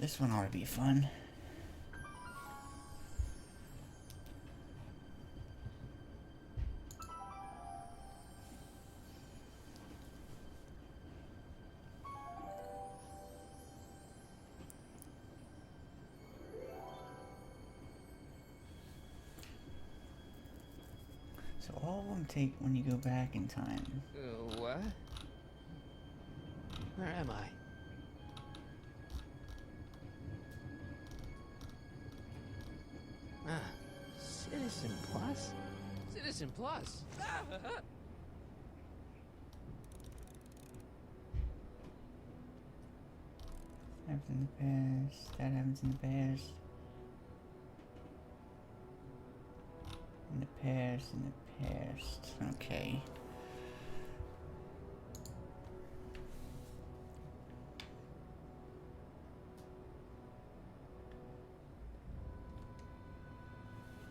This one ought to be fun. So all of them take when you go back in time. What? Where am I? Ah, Citizen Plus? Citizen Plus! Happens in the past. That happens in the past. In the past, in the past. Okay.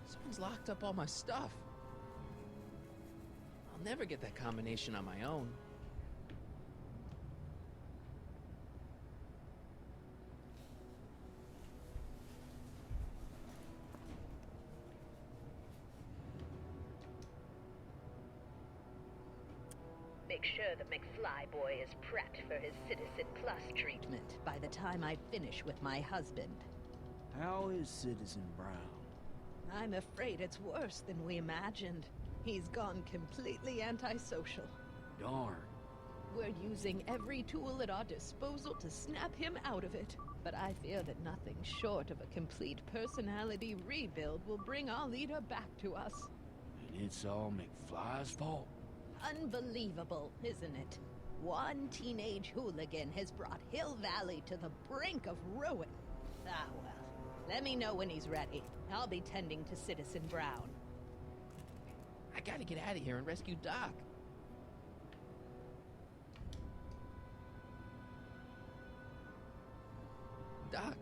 Someone's locked up all my stuff. I'll never get that combination on my own. Make sure the McFly boy is prepped for his Citizen Plus treatment by the time I finish with my husband. How is Citizen Brown? I'm afraid it's worse than we imagined. He's gone completely antisocial. Darn. We're using every tool at our disposal to snap him out of it. But I fear that nothing short of a complete personality rebuild will bring our leader back to us. And it's all McFly's fault? Unbelievable, isn't it? One teenage hooligan has brought Hill Valley to the brink of ruin. Ah, well. Let me know when he's ready. I'll be tending to Citizen Brown. I gotta get out of here and rescue Doc. Doc.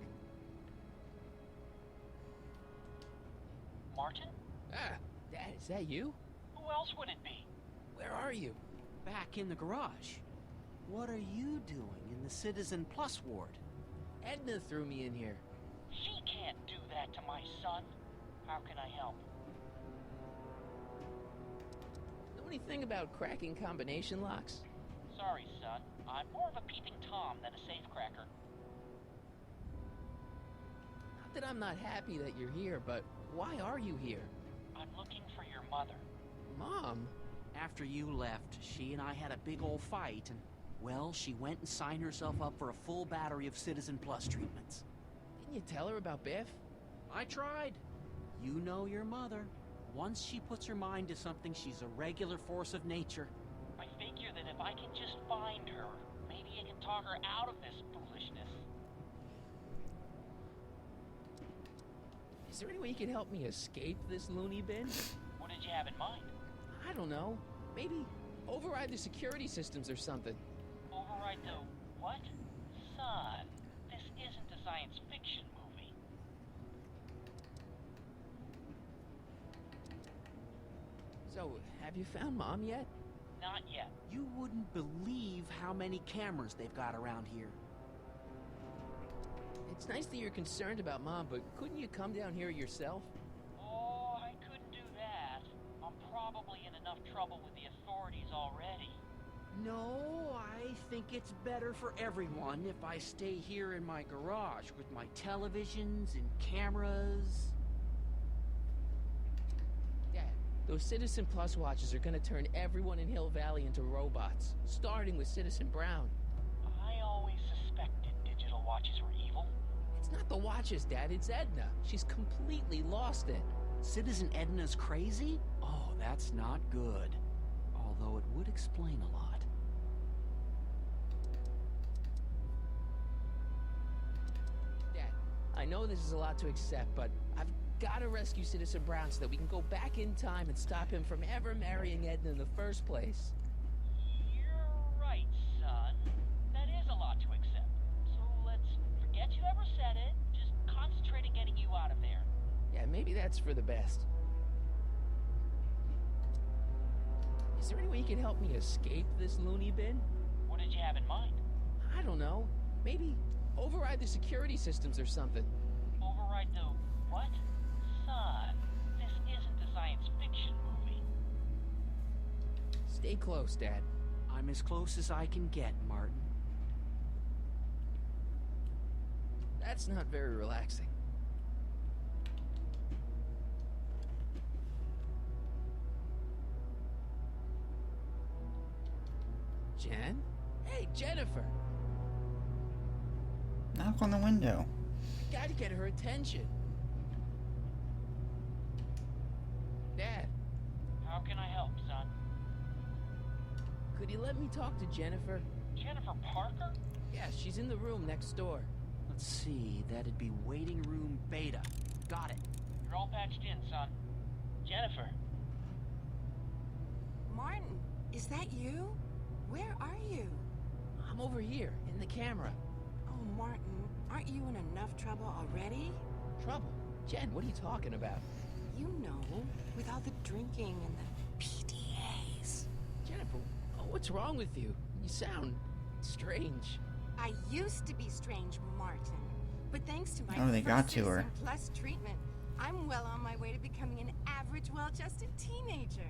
Martin? Ah, Dad, is that you? Who else would it be? Where are you? Back in the garage. What are you doing in the Citizen Plus ward? Edna threw me in here. She can't do that to my son. How can I help? Know anything about cracking combination locks? Sorry, son. I'm more of a peeping Tom than a safecracker. Not that I'm not happy that you're here, but why are you here? I'm looking for your mother. Mom? After you left, she and I had a big old fight, and, well, she went and signed herself up for a full battery of Citizen Plus treatments. Didn't you tell her about Biff? I tried. You know your mother. Once she puts her mind to something, she's a regular force of nature. I figure that if I can just find her, maybe I can talk her out of this foolishness. Is there any way you can help me escape this loony bin? What did you have in mind? I don't know. Maybe override the security systems or something. Override the what? Son, this isn't a science fiction movie. So, have you found Mom yet? Not yet. You wouldn't believe how many cameras they've got around here. It's nice that you're concerned about Mom, but couldn't you come down here yourself? Oh, I couldn't do that. I'm probably in enough trouble with the authorities already. No, I think it's better for everyone if I stay here in my garage with my televisions and cameras. Dad, those Citizen Plus watches are gonna turn everyone in Hill Valley into robots, starting with Citizen Brown. I always suspected digital watches were evil. It's not the watches, Dad, it's Edna. She's completely lost it. Citizen Edna's crazy? Oh, that's not good. Although it would explain a lot. Dad, I know this is a lot to accept, but I've gotta rescue Citizen Brown so that we can go back in time and stop him from ever marrying Edna in the first place. You're right, son. That is a lot to accept. So let's forget you ever said it. Just concentrate on getting you out of there. Yeah, maybe that's for the best. Is there any way you can help me escape this loony bin? What did you have in mind? I don't know. Maybe Override the security systems or something. Override the what? Son, this isn't a science fiction movie. Stay close, Dad. I'm as close as I can get, Martin. That's not very relaxing. Jen? Hey, Jennifer! Knock on the window. Gotta get her attention. Dad, How can I help, son? could you let me talk to Jennifer? Jennifer Parker? Yeah, she's in the room next door. Let's see, that'd be waiting room beta. Got it. You're all patched in, son. Jennifer. Martin, is that you? Where are you? I'm over here, in the camera. Oh, Martin, aren't you in enough trouble already? Trouble? Jen, what are you talking about? You know, with all the drinking and the PDAs. Jennifer, what's wrong with you? You sound strange. I used to be strange, Martin. But thanks to my Oh, they got first to her. Citizen Plus treatment, I'm well on my way to becoming an average, well-adjusted teenager.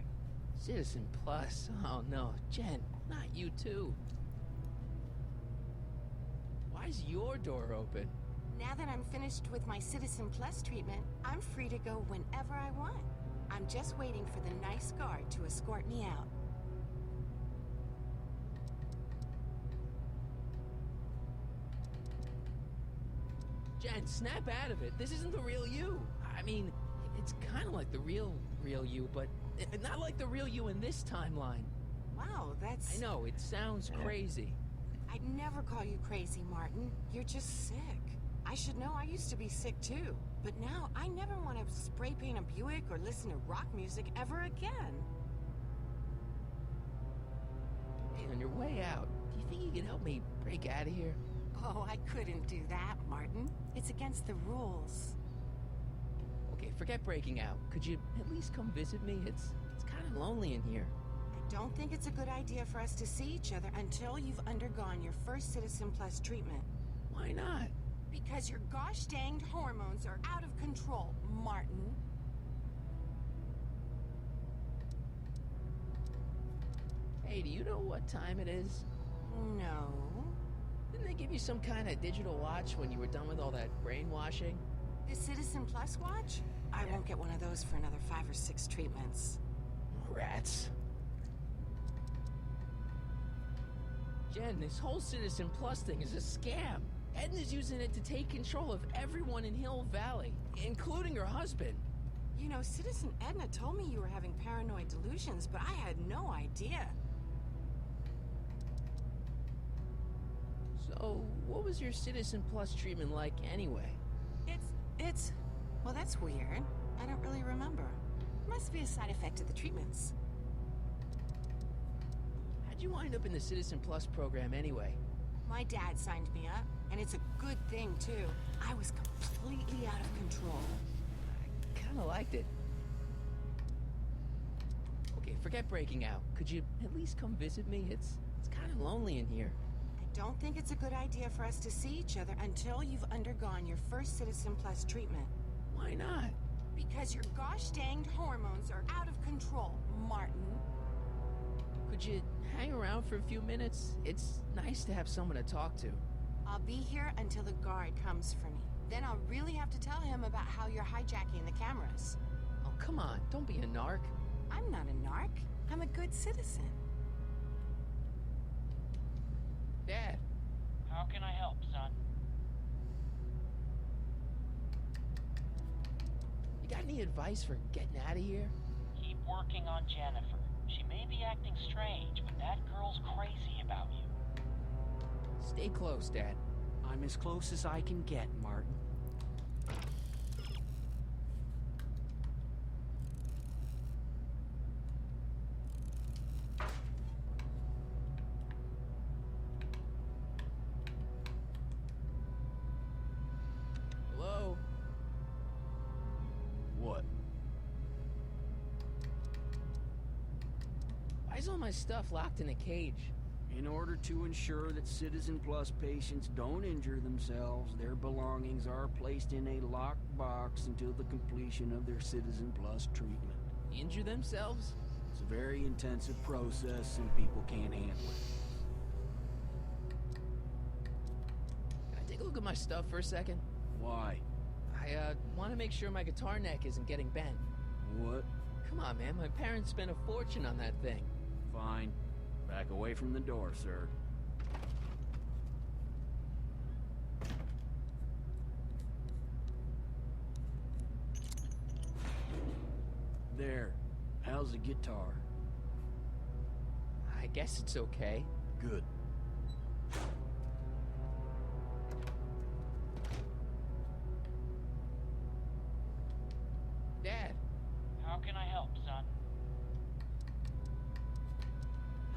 Citizen Plus? Oh no, Jen, not you too. Why's your door open? Now that I'm finished with my Citizen Plus treatment, I'm free to go whenever I want. I'm just waiting for the nice guard to escort me out. Jen, snap out of it. This isn't the real you. I mean, it's kind of like the real you, but not like the real you in this timeline. Wow, that's... I know, it sounds crazy. I'd never call you crazy, Martin. You're just sick. I should know I used to be sick too. But now I never want to spray paint a Buick or listen to rock music ever again. Hey, on your way out, do you think you can help me break out of here? Oh, I couldn't do that, Martin. It's against the rules. Okay, forget breaking out. Could you at least come visit me? It's kind of lonely in here. I don't think it's a good idea for us to see each other until you've undergone your first Citizen Plus treatment. Why not? Because your gosh danged hormones are out of control, Martin. Hey, do you know what time it is? No. Didn't they give you some kind of digital watch when you were done with all that brainwashing? The Citizen Plus watch? I won't get one of those for another 5 or 6 treatments. Rats. Jen, this whole Citizen Plus thing is a scam. Edna's using it to take control of everyone in Hill Valley, including her husband. You know, Citizen Edna told me you were having paranoid delusions, but I had no idea. So, what was your Citizen Plus treatment like anyway? Well, that's weird. I don't really remember. Must be a side effect of the treatments. How'd you wind up in the Citizen Plus program anyway? My dad signed me up, and it's a good thing, too. I was completely out of control. I kinda liked it. Okay, forget breaking out. Could you at least come visit me? It's kinda lonely in here. I don't think it's a good idea for us to see each other until you've undergone your first Citizen Plus treatment. Why not? Because your gosh danged hormones are out of control, Martin. Could you hang around for a few minutes? It's nice to have someone to talk to. I'll be here until the guard comes for me. Then I'll really have to tell him about how you're hijacking the cameras. Oh, come on. Don't be a narc. I'm not a narc. I'm a good citizen. Dad. How can I help, son? You got any advice for getting out of here? Keep working on Jennifer. She may be acting strange, but that girl's crazy about you. Stay close, Dad. I'm as close as I can get, Martin. Hello? What? Why's all my stuff locked in a cage? In order to ensure that Citizen Plus patients don't injure themselves, their belongings are placed in a locked box until the completion of their Citizen Plus treatment. Injure themselves? It's a very intensive process and people can't handle it. Can I take a look at my stuff for a second? Why? I want to make sure my guitar neck isn't getting bent. What? Come on, man. My parents spent a fortune on that thing. Fine. Back away from the door, sir. There. How's the guitar? I guess it's okay. Good. Dad, How can I help, son?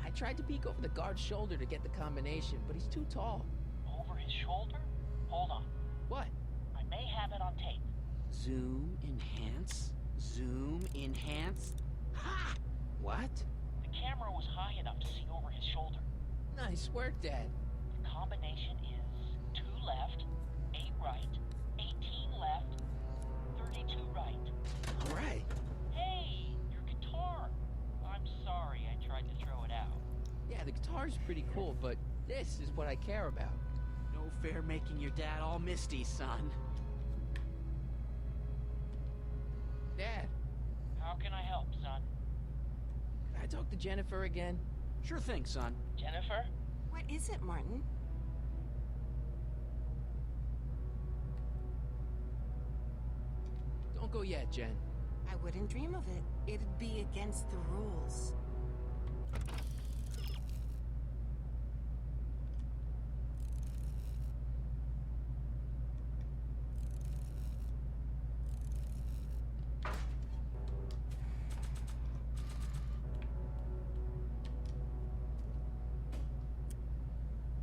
I tried to peek over the guard's shoulder to get the combination, but he's too tall. Over his shoulder? Hold on. What? I may have it on tape. Zoom, enhance. Zoom, enhance. Ha! What? The camera was high enough to see over his shoulder. Nice work, Dad. The combination is 2 left, 8 right, 18 left, 32 right. All right. Hey, your guitar! I'm sorry I tried to throw it out. Yeah, the guitar's pretty cool, but this is what I care about. No fair making your dad all misty, son. Dad, How can I help, son? can I talk to Jennifer again? Sure thing, son. Jennifer? What is it, Martin? Don't go yet, Jen. I wouldn't dream of it. It'd be against the rules.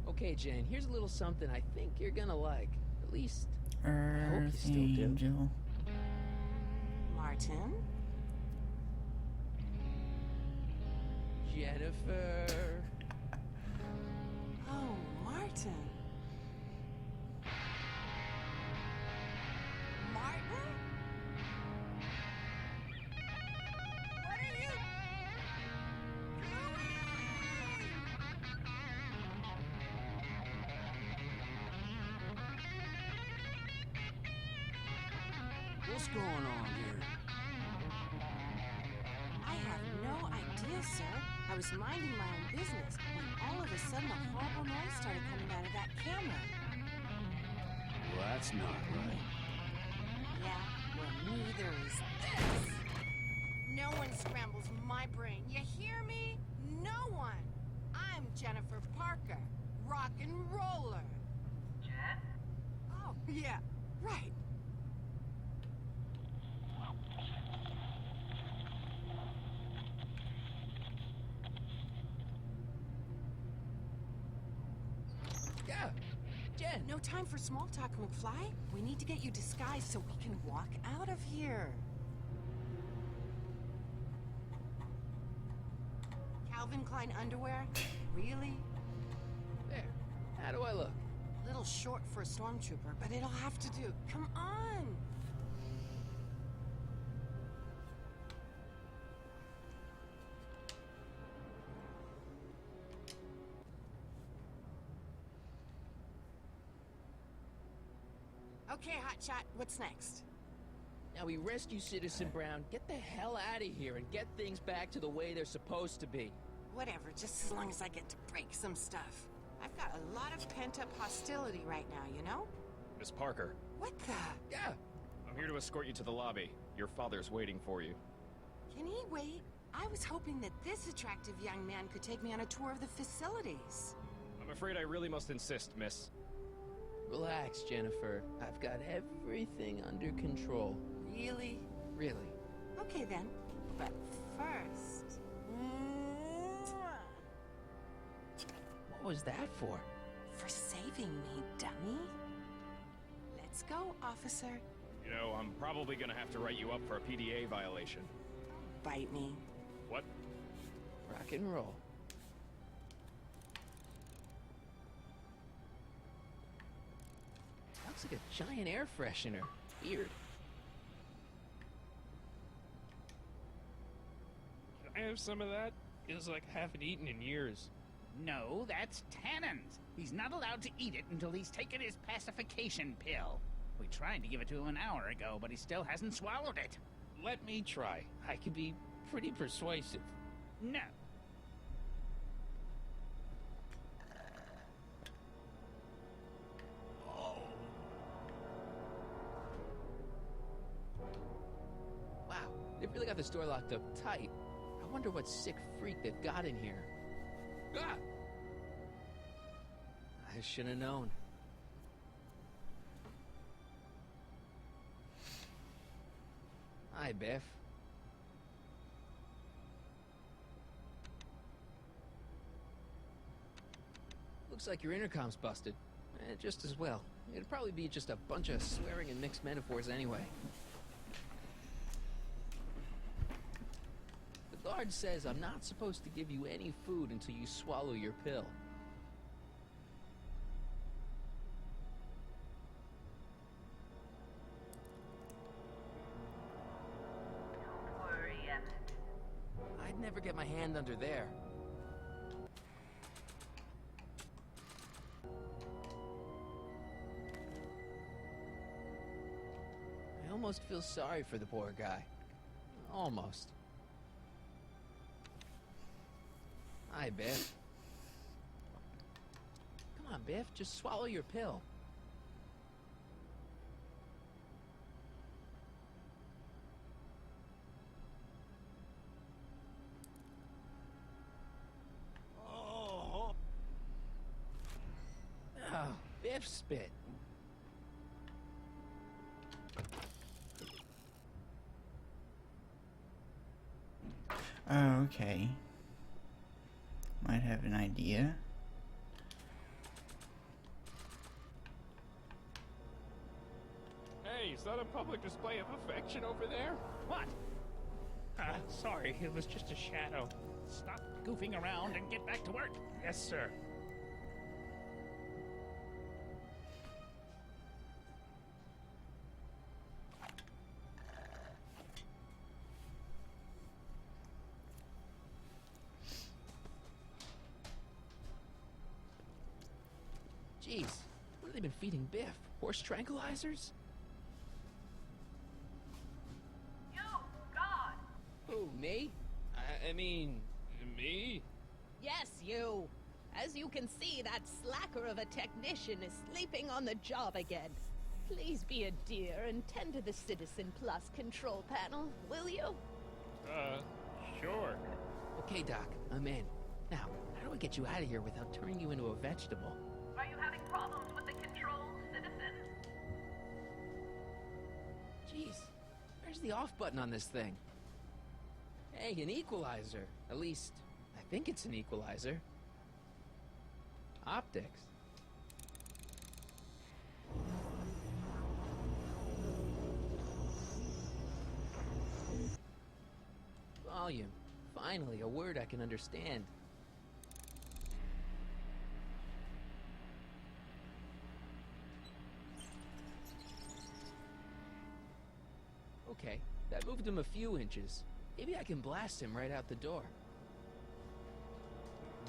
Okay, Jen, here's a little something I think you're gonna like. At least, hope you Earth still do. Angel. Martin? Jennifer. Oh, Martin. Martin? What are you doing? What's going on here? I have no idea, sir. I was minding my own business when all of a sudden a horrible noise started coming out of that camera. Well, that's not right. Yeah, well, neither is this. No one scrambles my brain. You hear me? No one. I'm Jennifer Parker, rock and roller. Jen? Oh, yeah, right. Yeah, Jen. No time for small talk, McFly. We need to get you disguised so we can walk out of here. Calvin Klein underwear? Really? There. How do I look? Little short for a stormtrooper, but it'll have to do. Come on! Okay, Hotshot, what's next? Now we rescue Citizen Brown, get the hell out of here, and get things back to the way they're supposed to be. Whatever, just as long as I get to break some stuff. I've got a lot of pent-up hostility right now, you know? Miss Parker, What the? Yeah. I'm here to escort you to the lobby. Your father's waiting for you. Can he wait? I was hoping that this attractive young man could take me on a tour of the facilities. I'm afraid I really must insist, miss. Relax, Jennifer. I've got everything under control. Really? Really. Okay then. But first... What was that for? For saving me, dummy. Let's go, officer. You know, I'm probably gonna have to write you up for a PDA violation. Bite me. What? Rock and roll. Looks like a giant air freshener. Weird. Can I have some of that? Feels like I haven't eaten in years. No, that's Tannen's. He's not allowed to eat it until he's taken his pacification pill. We tried to give it to him an hour ago, but he still hasn't swallowed it. Let me try. I can be pretty persuasive. No. Wow, they've really got the store locked up tight. I wonder what sick freak they've got in here. Ah! I should have known. Hi, Biff. Looks like your intercom's busted. Just as well. It'd probably be just a bunch of swearing and mixed metaphors anyway. The guard says I'm not supposed to give you any food until you swallow your pill. Don't worry, Emmett. I'd never get my hand under there. I almost feel sorry for the poor guy. Almost. Hi, Biff. Come on, Biff, just swallow your pill. Oh, Biff spit. Oh, okay. Might have an idea. Hey, is that a public display of affection over there? What? Sorry, it was just a shadow. Stop goofing around and get back to work. Yes, sir. Jeez, what have they been feeding Biff? Horse tranquilizers? You, God! Who, me? I mean, me? Yes, you. As you can see, that slacker of a technician is sleeping on the job again. Please be a dear and tend to the Citizen Plus control panel, will you? Sure. Okay, Doc, I'm in. Now, how do I get you out of here without turning you into a vegetable? Are you having problems with the controls, citizen? Jeez, where's the off button on this thing? Hey, an equalizer. At least, I think it's an equalizer. Optics. Volume. Finally, a word I can understand. Okay, that moved him a few inches. Maybe I can blast him right out the door.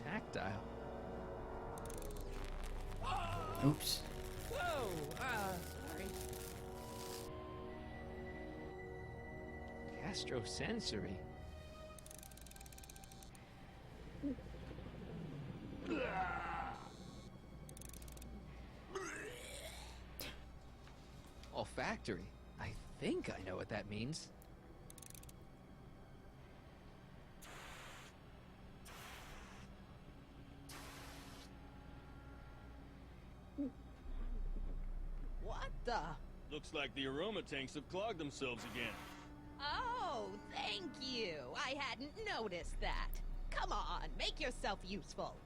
Tactile. Oops. Whoa! Sorry. Gastrosensory. Olfactory. I think I know what that means. What the? Looks like the aroma tanks have clogged themselves again. Oh, thank you. I hadn't noticed that. Come on, make yourself useful.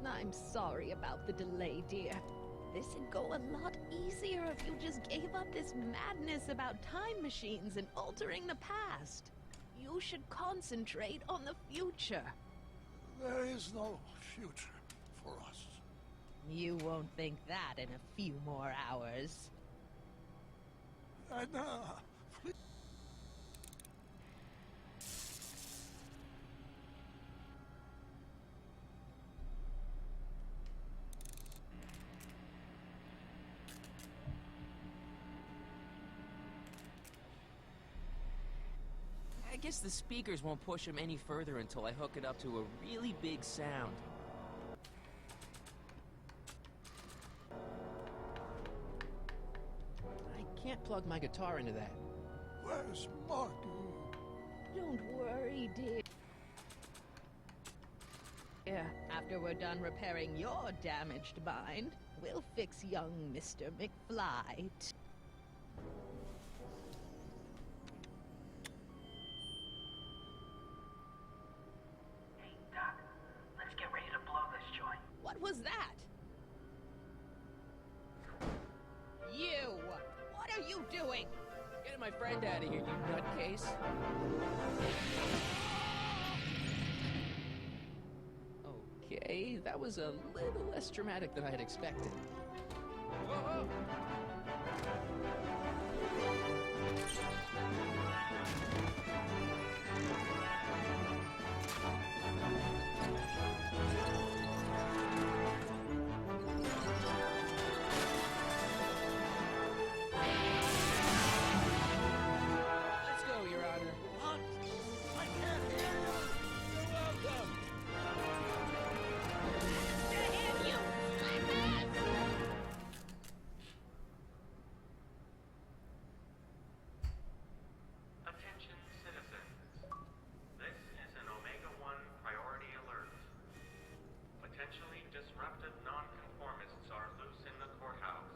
I'm sorry about the delay, dear. This'd go a lot easier if you just gave up this madness about time machines and altering the past. You should concentrate on the future. There is no future for us. You won't think that in a few more hours. Edna, please. I guess the speakers won't push him any further until I hook it up to a really big sound. I can't plug my guitar into that. Where's Martin? Don't worry, dear. Yeah, after we're done repairing your damaged mind, we'll fix young Mr. McFly. Hey, Doc, let's get ready to blow this joint. What was that? You! What are you doing? Get my friend out of here, you nutcase. Okay, that was a little less dramatic than I had expected. Whoa! Let's go, Your Honor. What? I can't hear you. You're welcome. Attention citizens. This is an Omega-1 priority alert. Potentially disruptive nonconformists are loose in the courthouse.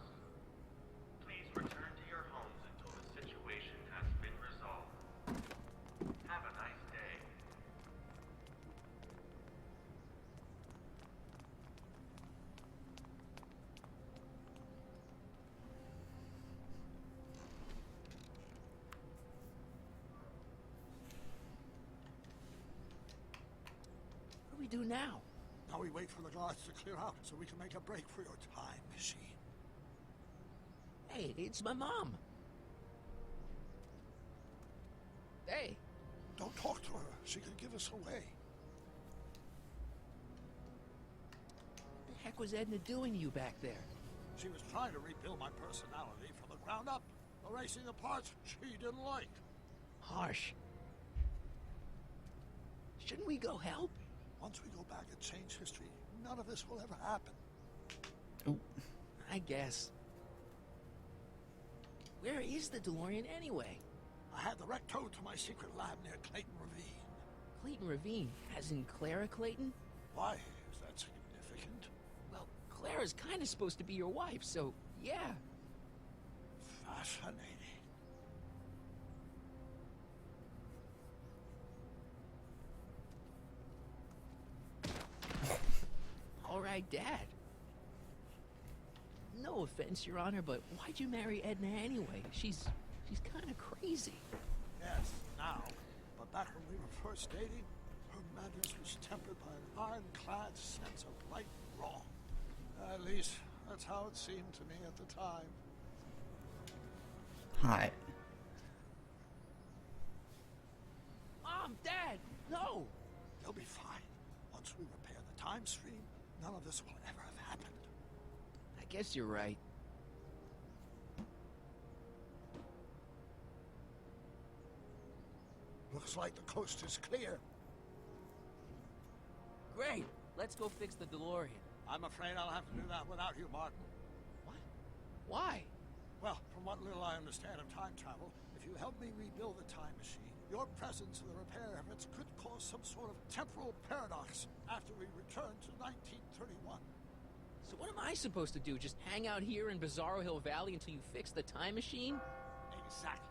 Please return to your homes until the situation has been resolved. Have a nice day. What do we do now? Now we wait for the guards to clear out so we can make a break for your time machine. Hey, it's my mom. Hey, Don't talk to her. She could give us away. what the heck was Edna doing to you back there? She was trying to rebuild my personality from the ground up, erasing the parts she didn't like. Harsh. Shouldn't we go help? Once we go back and change history, none of this will ever happen. Oh, I guess. Where is the DeLorean anyway? I had the wreck towed to my secret lab near Clayton Ravine. Clayton Ravine, as in Clara Clayton? Why is that significant? Well, Clara's kind of supposed to be your wife, so yeah. Fascinating. All right, Dad. No offense, Your Honor, but why'd you marry Edna anyway? She's kind of crazy. Yes, now. But back when we were first dating, her madness was tempered by an ironclad sense of right and wrong. At least, that's how it seemed to me at the time. hot. Mom, Dad, no! You'll be fine. Once we repair the time stream, none of this will ever have happened. I guess you're right. Looks like the coast is clear. Great. Let's go fix the DeLorean. I'm afraid I'll have to do that without you, Martin. What? Why? Well, from what little I understand of time travel, if you help me rebuild the time machine, your presence in the repair efforts could cause some sort of temporal paradox after we return to 1931. So what am I supposed to do? Just hang out here in Bizarro Hill Valley until you fix the time machine? Exactly.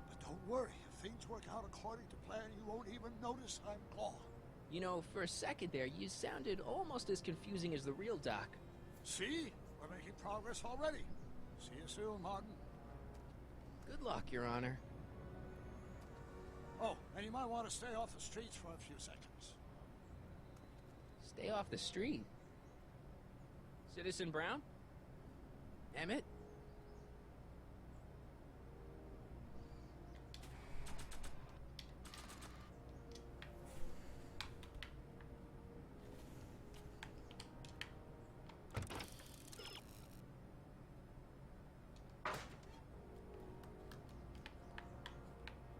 But don't worry, if things work out according to plan, you won't even notice I'm gone. You know, for a second there, you sounded almost as confusing as the real Doc. See? We're making progress already. See you soon, Martin. Good luck, Your Honor. Oh, and you might want to stay off the streets for a few seconds. Stay off the street. Citizen Brown? Emmett?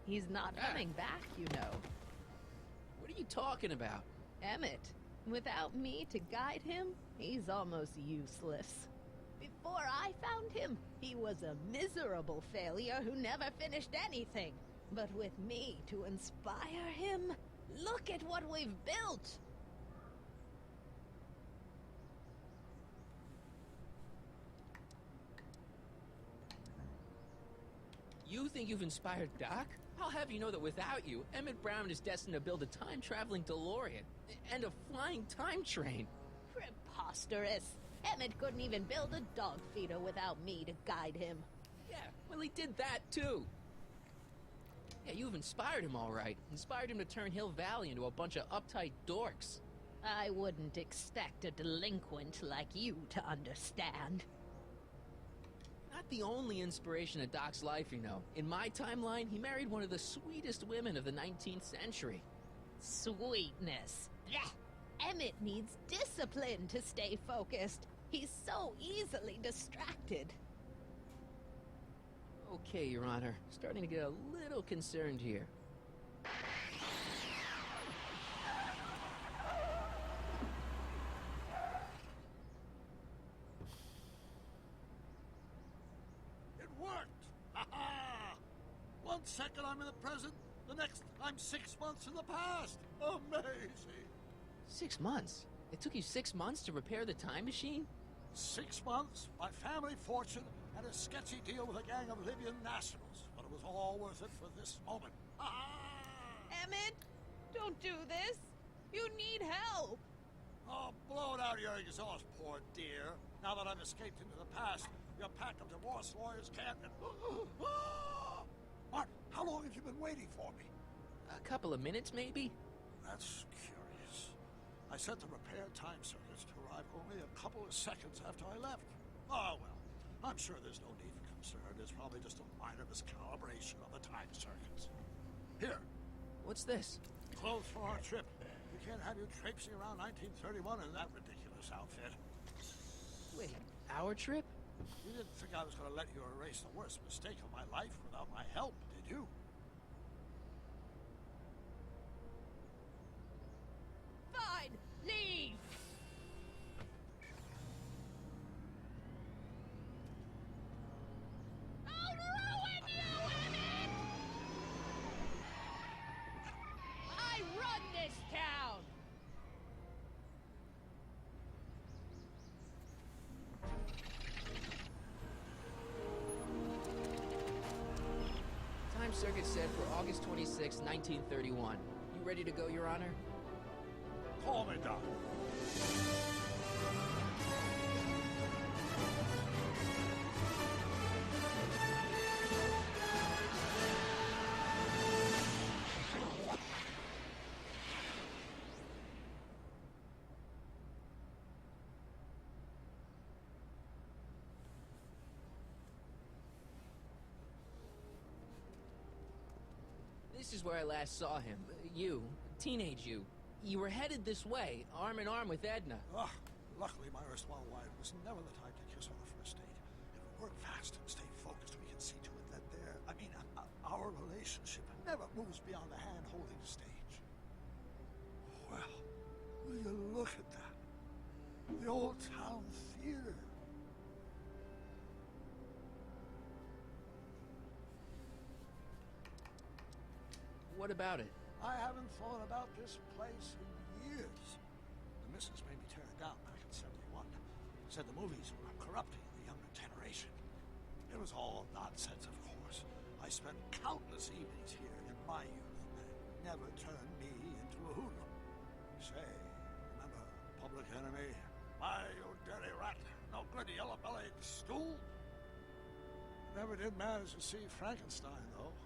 He's not coming back, you know. What are you talking about? Emmett, without me to guide him, he's almost useless. Before I found him, he was a miserable failure who never finished anything. But with me to inspire him, look at what we've built! You think you've inspired Doc? I'll have you know that without you, Emmett Brown is destined to build a time-traveling DeLorean and a flying time train. Preposterous! Emmett couldn't even build a dog feeder without me to guide him. Yeah, well, he did that too. Yeah, you've inspired him all right. Inspired him to turn Hill Valley into a bunch of uptight dorks. I wouldn't expect a delinquent like you to understand. Not the only inspiration of Doc's life, you know. In my timeline, he married one of the sweetest women of the 19th century. Sweetness. Blech. Emmett needs discipline to stay focused. He's so easily distracted. Okay, Your Honor. Starting to get a little concerned here. It worked! Ha-ha! 1 second I'm in the present, the next I'm 6 months in the past. Amazing! 6 months? It took you 6 months to repair the time machine? 6 months, my family fortune, and a sketchy deal with a gang of Libyan nationals. But it was all worth it for this moment. Emmett, don't do this. You need help. Oh, blow it out of your exhaust, poor dear. Now that I've escaped into the past, your pack of divorce lawyers can't... Martin, how long have you been waiting for me? A couple of minutes, maybe? That's curious. I set the repair time circuits to arrive only a couple of seconds after I left. Oh, well. I'm sure there's no need for concern. It's probably just a minor miscalibration of the time circuits. Here. What's this? Clothes for our trip. We can't have you traipsing around 1931 in that ridiculous outfit. Wait, our trip? You didn't think I was going to let you erase the worst mistake of my life without my help, did you? Fine, leave. I'll ruin you, Emmett! I run this town! Time circuit set for August 26, 1931. You ready to go, Your Honor? Call me, Doc. This is where I last saw him. You, teenage you. You were headed this way, arm in arm with Edna. Luckily, my erstwhile wife was never the type to kiss on the first date. If we work fast and stay focused, we can see to it that our relationship never moves beyond the hand-holding stage. Well, will you look at that? The old town theater. What about it? I haven't thought about this place in years. The missus made me tear it down back in '71. Said the movies were corrupting the younger generation. It was all nonsense, of course. I spent countless evenings here in my youth, and it never turned me into a hoodlum. Say, remember Public Enemy? My, you dirty rat, no good yellow-bellied stool? Never did manage to see Frankenstein, though.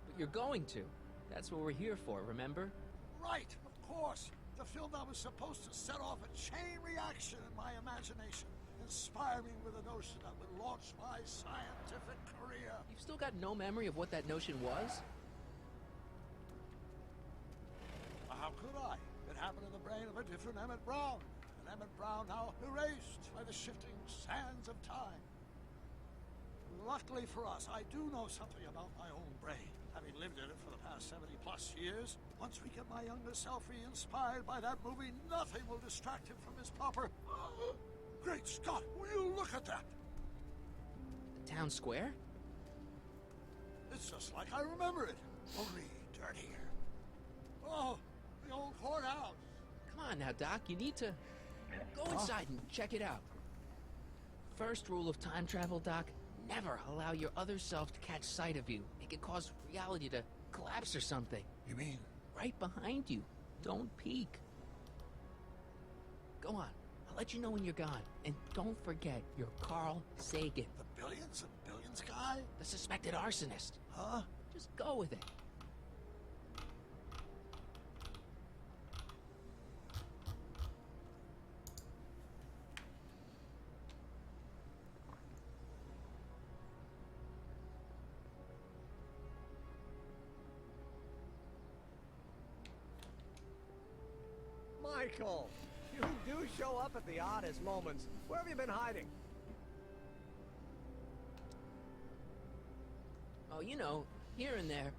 But you're going to. That's what we're here for, remember? Right, of course. The film that was supposed to set off a chain reaction in my imagination, inspire me with a notion that would launch my scientific career. You've still got no memory of what that notion was? How could I? It happened in the brain of a different Emmett Brown. An Emmett Brown now erased by the shifting sands of time. Luckily for us, I do know something about my own brain, having lived in it for the past 70-plus years. Once we get my younger self re-inspired by that movie, nothing will distract him from his proper... Great Scott, will you look at that? The town square? It's just like I remember it, only dirtier. Oh, the old courthouse. Come on now, Doc, you need to go inside and check it out. First rule of time travel, Doc, never allow your other self to catch sight of you. It could cause reality to collapse or something. You mean? Right behind you. Don't peek. Go on. I'll let you know when you're gone. And don't forget, you're Carl Sagan. The billions and billions guy? The suspected arsonist. Huh? Just go with it. Michael, you do show up at the oddest moments. Where have you been hiding? Oh, you know, here and there.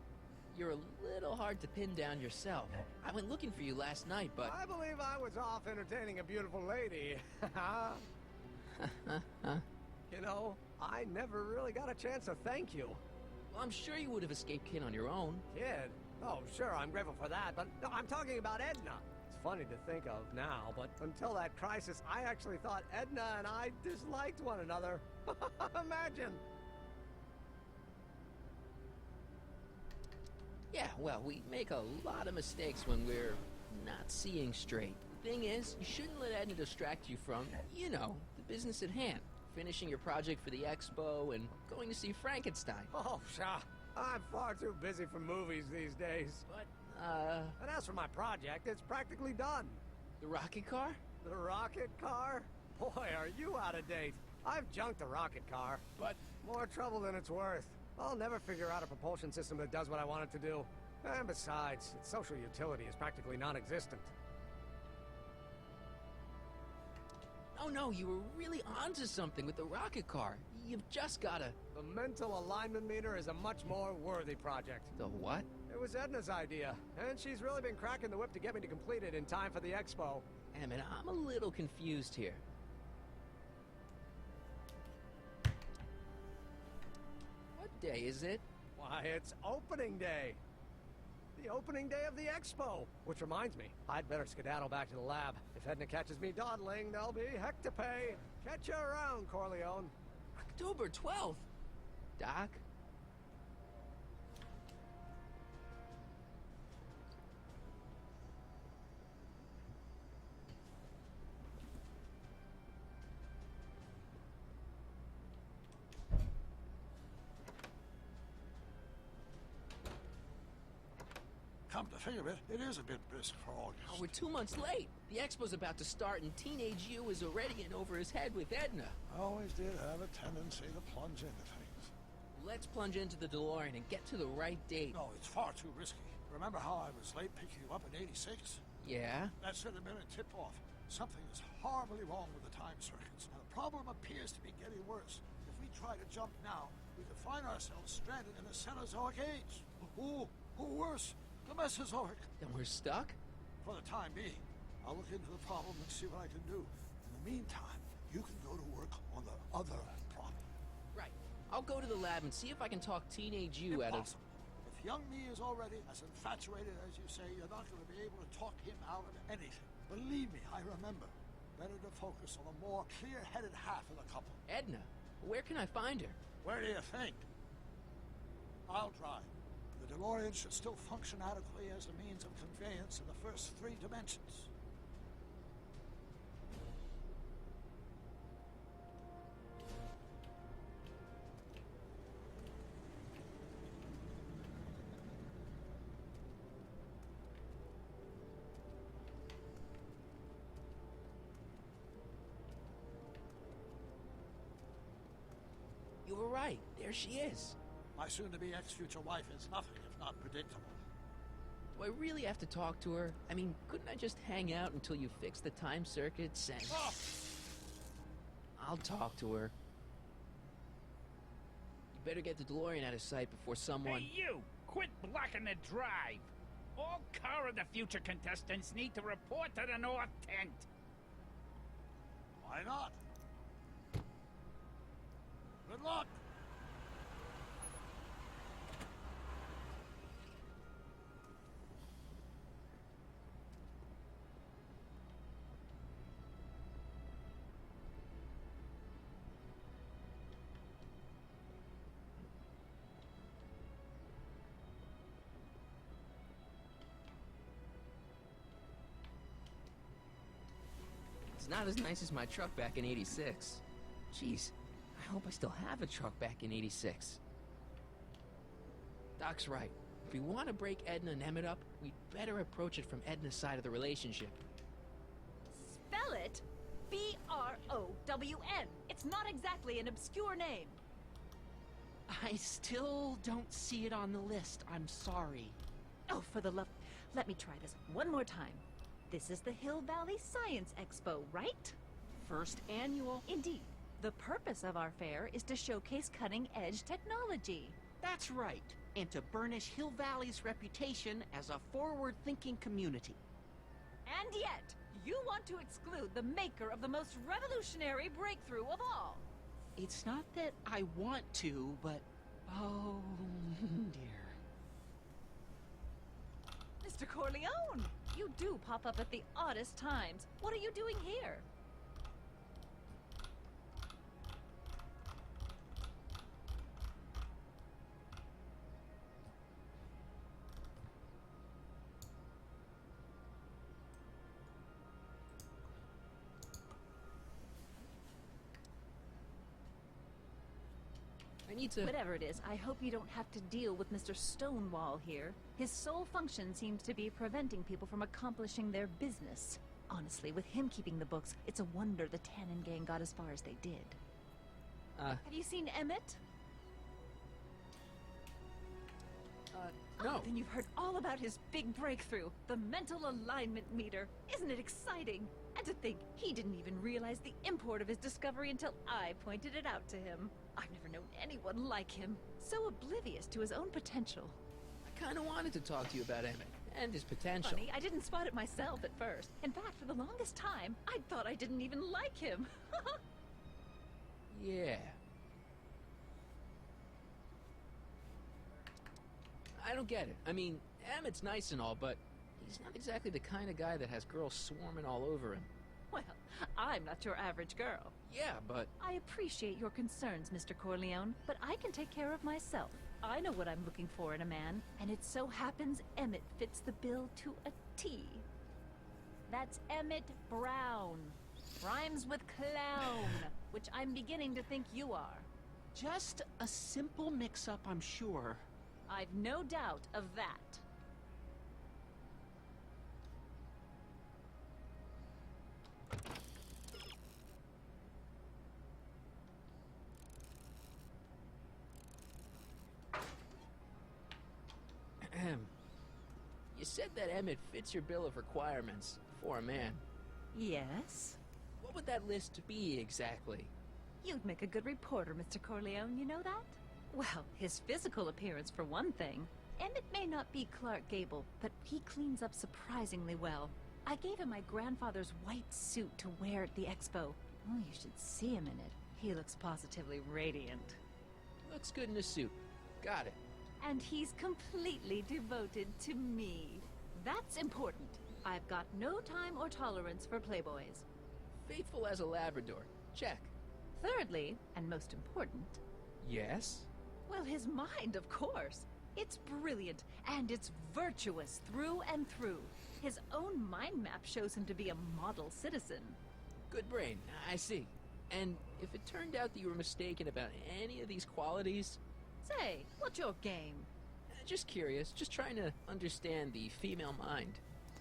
You're a little hard to pin down yourself. I went looking for you last night, but... I believe I was off entertaining a beautiful lady. You know, I never really got a chance to thank you. Well, I'm sure you would have escaped Kid on your own. Kid? Oh, sure, I'm grateful for that, but no, I'm talking about Edna. It's funny to think of now, but until that crisis, I actually thought Edna and I disliked one another. Imagine! Yeah, well, we make a lot of mistakes when we're not seeing straight. The thing is, you shouldn't let Edna distract you from, you know, the business at hand. Finishing your project for the expo and going to see Frankenstein. Oh, pshaw. I'm far too busy for movies these days. But, And as for my project, it's practically done. The rocket car? The rocket car? Boy, are you out of date. I've junked the rocket car. But... more trouble than it's worth. I'll never figure out a propulsion system that does what I want it to do. And besides, its social utility is practically non-existent. Oh no, you were really onto something with the rocket car. You've just gotta... The mental alignment meter is a much more worthy project. The what? It was Edna's idea, and she's really been cracking the whip to get me to complete it in time for the expo. Damn it, I'm a little confused here. What day is it? Why, it's opening day. The opening day of the expo. Which reminds me, I'd better skedaddle back to the lab. If Edna catches me dawdling, there'll be heck to pay. Catch you around, Corleone. October 12th? Doc? Come to think of it, it is a bit brisk for August. Oh, we're 2 months late. The expo's about to start and Teenage You is already in over his head with Edna. I always did have a tendency to plunge into things. Let's plunge into the DeLorean and get to the right date. No, it's far too risky. Remember how I was late picking you up in '86? Yeah? That should have been a tip-off. Something is horribly wrong with the time circuits, and the problem appears to be getting worse. If we try to jump now, we could find ourselves stranded in the Cenozoic age. Or worse, the Mesozoic. Then we're stuck? For the time being. I'll look into the problem and see what I can do. In the meantime, you can go to work on the other problem. Right. I'll go to the lab and see if I can talk Teenage You out of... Impossible. If young me is already as infatuated as you say, you're not going to be able to talk him out of anything. Believe me, I remember. Better to focus on the more clear-headed half of the couple. Edna, where can I find her? Where do you think? I'll drive. The DeLorean should still function adequately as a means of conveyance in the first 3 dimensions. right. There she is. My soon-to-be ex-future wife is nothing if not predictable. Do I really have to talk to her? I mean, couldn't I just hang out until you fix the time circuits and... Oh! I'll talk to her. You better get the DeLorean out of sight before someone... Hey, you! Quit blocking the drive! All Car of the Future contestants need to report to the North Tent. Why not? Good luck! It's not as nice as my truck back in '86. Jeez, I hope I still have a truck back in '86. Doc's right. If we want to break Edna and Emmett up, we'd better approach it from Edna's side of the relationship. Spell it B-R-O-W-N. It's not exactly an obscure name. I still don't see it on the list. I'm sorry. Oh, for the love... Let me try this one more time. This is the Hill Valley Science Expo, right? First annual. Indeed. The purpose of our fair is to showcase cutting-edge technology. That's right. And to burnish Hill Valley's reputation as a forward-thinking community. And yet, you want to exclude the maker of the most revolutionary breakthrough of all. It's not that I want to, but... oh, dear. Mr. Corleone! You do pop up at the oddest times. What are you doing here? I need to... Whatever it is, I hope you don't have to deal with Mr. Stonewall here. His sole function seems to be preventing people from accomplishing their business. Honestly, with him keeping the books, it's a wonder the Tannen gang got as far as they did. Have you seen Emmett? No. Oh, then you've heard all about his big breakthrough, the mental alignment meter. Isn't it exciting? And to think, he didn't even realize the import of his discovery until I pointed it out to him. I've never known anyone like him. So oblivious to his own potential. I kind of wanted to talk to you about Emmett and his potential. Funny, I didn't spot it myself at first. In fact, for the longest time, I thought I didn't even like him. Yeah. I don't get it. I mean, Emmett's nice and all, but he's not exactly the kind of guy that has girls swarming all over him. Well, I'm not your average girl. Yeah, but... I appreciate your concerns, Mr. Corleone, but I can take care of myself. I know what I'm looking for in a man, and it so happens Emmett fits the bill to a T. That's Emmett Brown. Rhymes with clown, which I'm beginning to think you are. Just a simple mix-up, I'm sure. I've no doubt of that. You said that Emmett fits your bill of requirements for a man. Yes? What would that list be exactly? You'd make a good reporter, Mr. Corleone, you know that? Well, his physical appearance for one thing. Emmett may not be Clark Gable, but he cleans up surprisingly well. I gave him my grandfather's white suit to wear at the expo. Oh, you should see him in it. He looks positively radiant. Looks good in a suit. Got it. And he's completely devoted to me. That's important. I've got no time or tolerance for playboys. Faithful as a Labrador. Check. Thirdly, and most important... Yes? Well, his mind, of course. It's brilliant, and it's virtuous through and through. His own mind map shows him to be a model citizen. Good brain, I see. And if it turned out that you were mistaken about any of these qualities... Say, what's your game? Just curious, just trying to understand the female mind.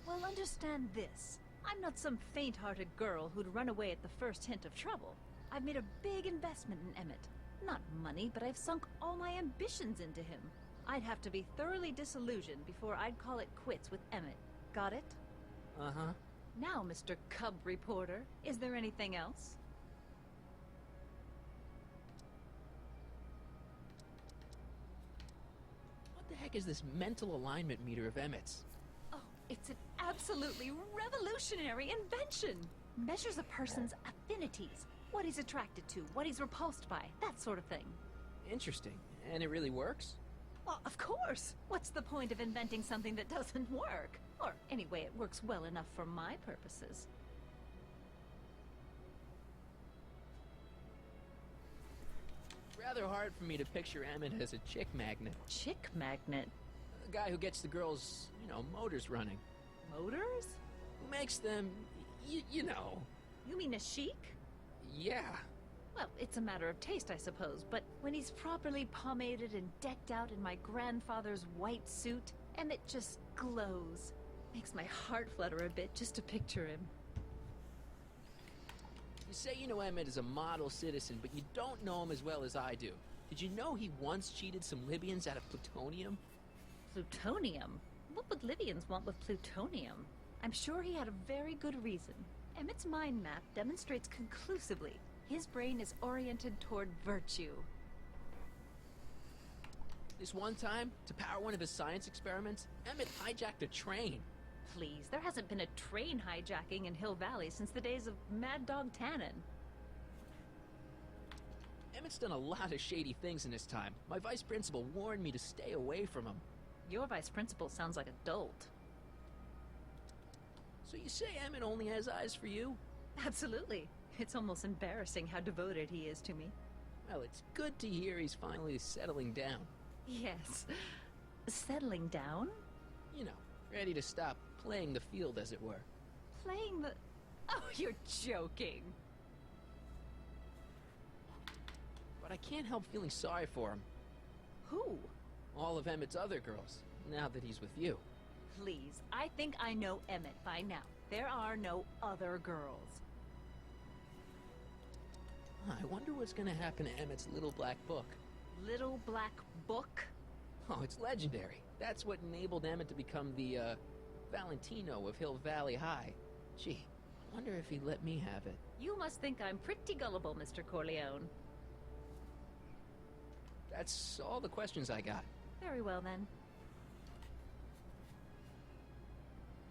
Well, understand this. I'm not some faint-hearted girl who'd run away at the first hint of trouble. I've made a big investment in Emmett. Not money, but I've sunk all my ambitions into him. I'd have to be thoroughly disillusioned before I'd call it quits with Emmett. Got it? Uh-huh. Now, Mr. Cub Reporter, is there anything else? What the heck is this mental alignment meter of Emmett's? Oh, it's an absolutely revolutionary invention! Measures a person's affinities, what he's attracted to, what he's repulsed by, that sort of thing. Interesting. And it really works? Well, of course! What's the point of inventing something that doesn't work? Or, anyway, it works well enough for my purposes. Rather hard for me to picture Emmett as a chick magnet. Chick magnet? A guy who gets the girls, motors running. Motors? Who makes them, you know. You mean a chic? Yeah. Well, it's a matter of taste, I suppose, but when he's properly pomaded and decked out in my grandfather's white suit, Emmett just glows. Makes my heart flutter a bit just to picture him. You say you know Emmett is a model citizen, but you don't know him as well as I do. Did you know he once cheated some Libyans out of plutonium? Plutonium? What would Libyans want with plutonium? I'm sure he had a very good reason. Emmett's mind map demonstrates conclusively his brain is oriented toward virtue. This one time, to power one of his science experiments, Emmett hijacked a train. Please, there hasn't been a train hijacking in Hill Valley since the days of Mad Dog Tannen. Emmett's done a lot of shady things in his time. My vice principal warned me to stay away from him. Your vice principal sounds like a dolt. So you say Emmett only has eyes for you? Absolutely. It's almost embarrassing how devoted he is to me. Well, it's good to hear he's finally settling down. Yes. Settling down? You know, ready to stop playing the field, as it were. Playing the... Oh, you're joking. But I can't help feeling sorry for him. Who? All of Emmett's other girls, now that he's with you. Please, I think I know Emmett by now. There are no other girls. I wonder what's gonna happen to Emmett's little black book. Little black book? Oh, it's legendary. That's what enabled Emmett to become the, Valentino of Hill Valley High. Gee, I wonder if he'd let me have it. You must think I'm pretty gullible, Mr. Corleone. That's all the questions I got. Very well, then.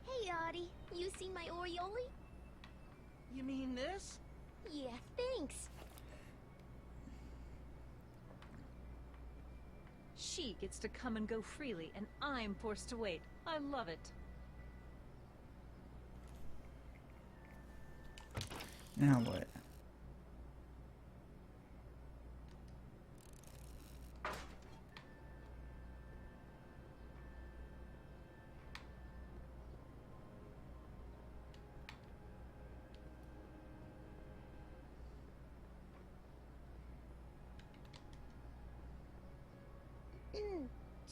Hey, Audie. You seen my Oriole? You mean this? Yeah, thanks. She gets to come and go freely, and I'm forced to wait. I love it. Now what?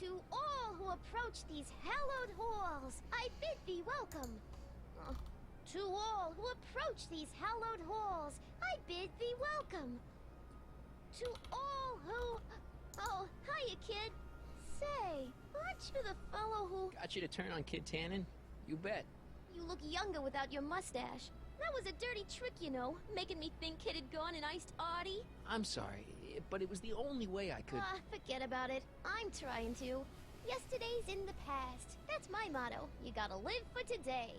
To all who approach these hallowed halls, I bid thee welcome. To all who approach these hallowed halls, I bid thee welcome. To all who... Oh, hiya, kid. Say, aren't you the fellow who... Got you to turn on Kid Tannen? You bet. You look younger without your mustache. That was a dirty trick, you know, making me think Kid had gone and iced Audie. I'm sorry, but it was the only way I could... Forget about it. I'm trying to. Yesterday's in the past. That's my motto. You gotta live for today.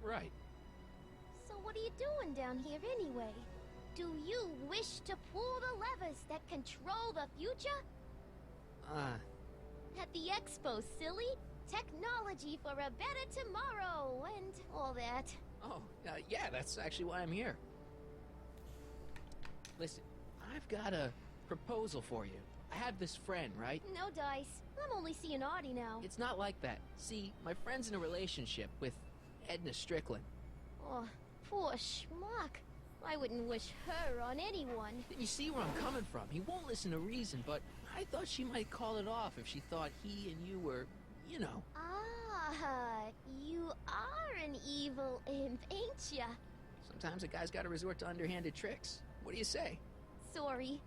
Right. So what are you doing down here anyway? Do you wish to pull the levers that control the future? At the expo, silly. Technology for a better tomorrow and all that. Oh, yeah, that's actually why I'm here. Listen, I've got a proposal for you. I have this friend, right? No dice. I'm only seeing Audie now. It's not like that. See, my friend's in a relationship with Edna Strickland. Oh, poor schmuck. I wouldn't wish her on anyone. You see where I'm coming from. He won't listen to reason, but I thought she might call it off if she thought he and you were, you know. You are an evil imp, ain't ya? Sometimes a guy's gotta resort to underhanded tricks. What do you say? Sorry.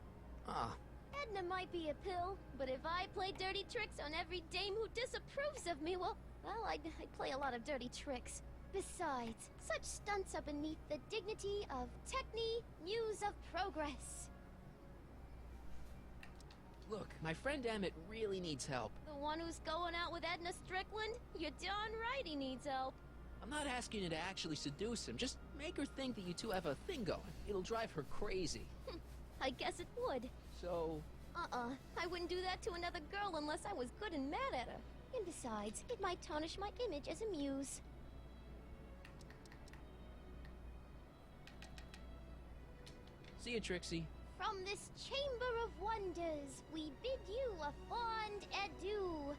Edna might be a pill, but if I play dirty tricks on every dame who disapproves of me, well, I'd play a lot of dirty tricks. Besides, such stunts are beneath the dignity of Techne, Muse of Progress. Look, my friend Emmett really needs help. The one who's going out with Edna Strickland? You're darn right he needs help. I'm not asking you to actually seduce him. Just make her think that you two have a thing going. It'll drive her crazy. I guess it would. So... I wouldn't do that to another girl unless I was good and mad at her. And besides, it might tarnish my image as a muse. See you, Trixie. From this chamber of wonders, we bid you a fond adieu.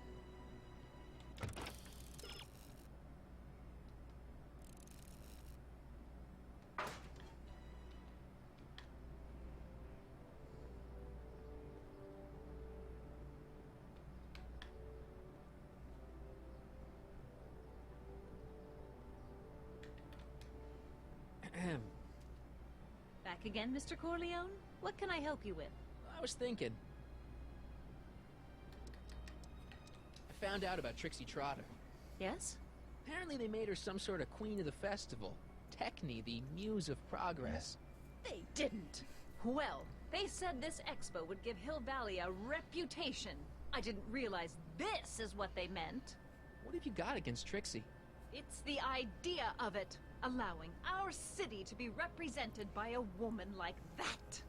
Back again, Mr. Corleone? What can I help you with? I was thinking. I found out about Trixie Trotter. Yes? Apparently they made her some sort of queen of the festival. Techne, the Muse of Progress. They didn't. Well, they said this expo would give Hill Valley a reputation. I didn't realize this is what they meant. What have you got against Trixie? It's the idea of it. Allowing our city to be represented by a woman like that.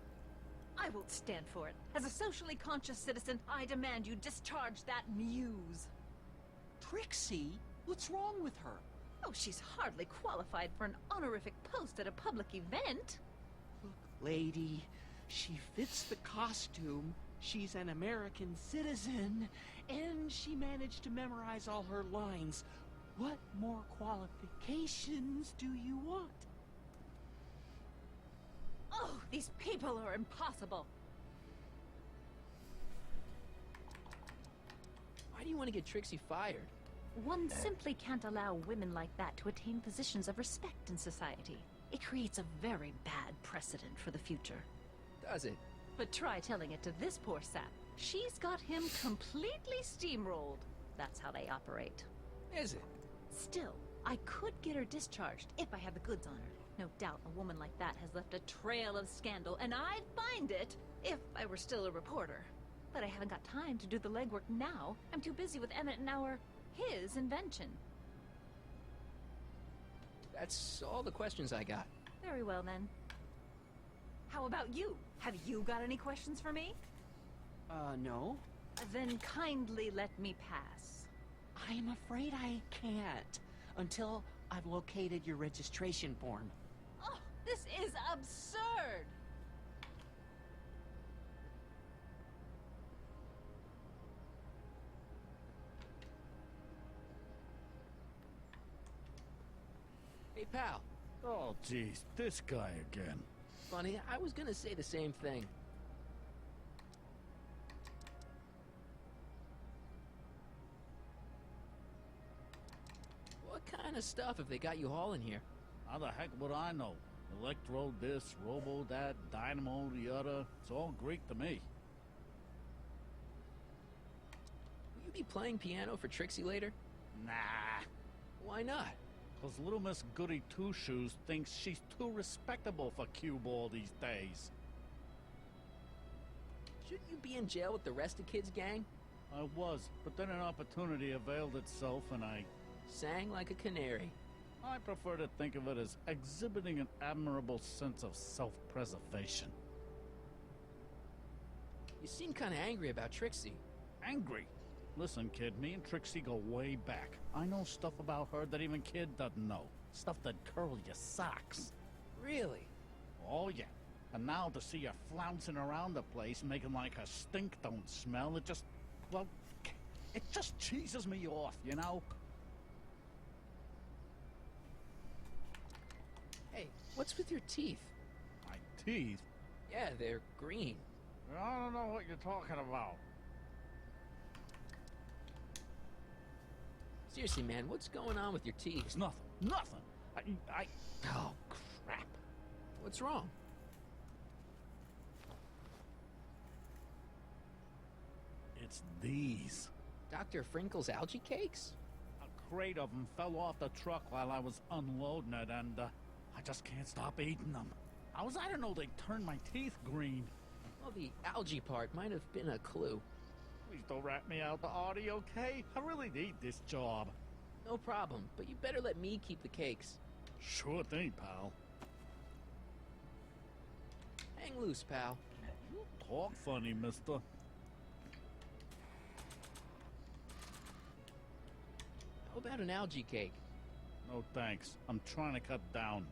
I won't stand for it. As a socially conscious citizen, I demand you discharge that muse. Trixie? What's wrong with her? Oh, she's hardly qualified for an honorific post at a public event. Look, lady, she fits the costume. She's an American citizen, and she managed to memorize all her lines. What more qualifications do you want? Oh, these people are impossible. Why do you want to get Trixie fired? One simply can't allow women like that to attain positions of respect in society. It creates a very bad precedent for the future. Does it? But try telling it to this poor sap. She's got him completely steamrolled. That's how they operate. Is it? Still, I could get her discharged if I had the goods on her. No doubt a woman like that has left a trail of scandal, and I'd find it if I were still a reporter. But I haven't got time to do the legwork now. I'm too busy with Emmett and his invention. That's all the questions I got. Very well, then. How about you? Have you got any questions for me? No. Then kindly let me pass. I'm afraid I can't until I've located your registration form. Oh, this is absurd! Hey, pal. Oh, jeez, this guy again. Funny, I was gonna say the same thing. What kind of stuff have they got you hauling here? How the heck would I know? Electro this, robo that, dynamo the other. It's all Greek to me. Will you be playing piano for Trixie later? Nah. Why not? Cause little Miss Goody Two-Shoes thinks she's too respectable for cue ball these days. Shouldn't you be in jail with the rest of kids' gang? I was, but then an opportunity availed itself and I... Sang like a canary. I prefer to think of it as exhibiting an admirable sense of self-preservation. You seem kind of angry about Trixie. Angry? Listen, kid, me and Trixie go way back. I know stuff about her that even Kid doesn't know. Stuff that curl your socks. Really? Oh, yeah. And now to see her flouncing around the place, making like her stink don't smell, it just... well, it just cheeses me off, you know? Hey, what's with your teeth? My teeth? Yeah, they're green. I don't know what you're talking about. Seriously, man, what's going on with your teeth? It's nothing. Nothing. Oh, crap. What's wrong? What's these? Dr. Frinkle's algae cakes? A crate of them fell off the truck while I was unloading it, and I just can't stop eating them. How was I to know they turned my teeth green? Well, the algae part might have been a clue. Please don't rat me out the audio, okay? I really need this job. No problem, but you better let me keep the cakes. Sure thing, pal. Hang loose, pal. You talk funny, mister. How about an algae cake? No thanks. I'm trying to cut down.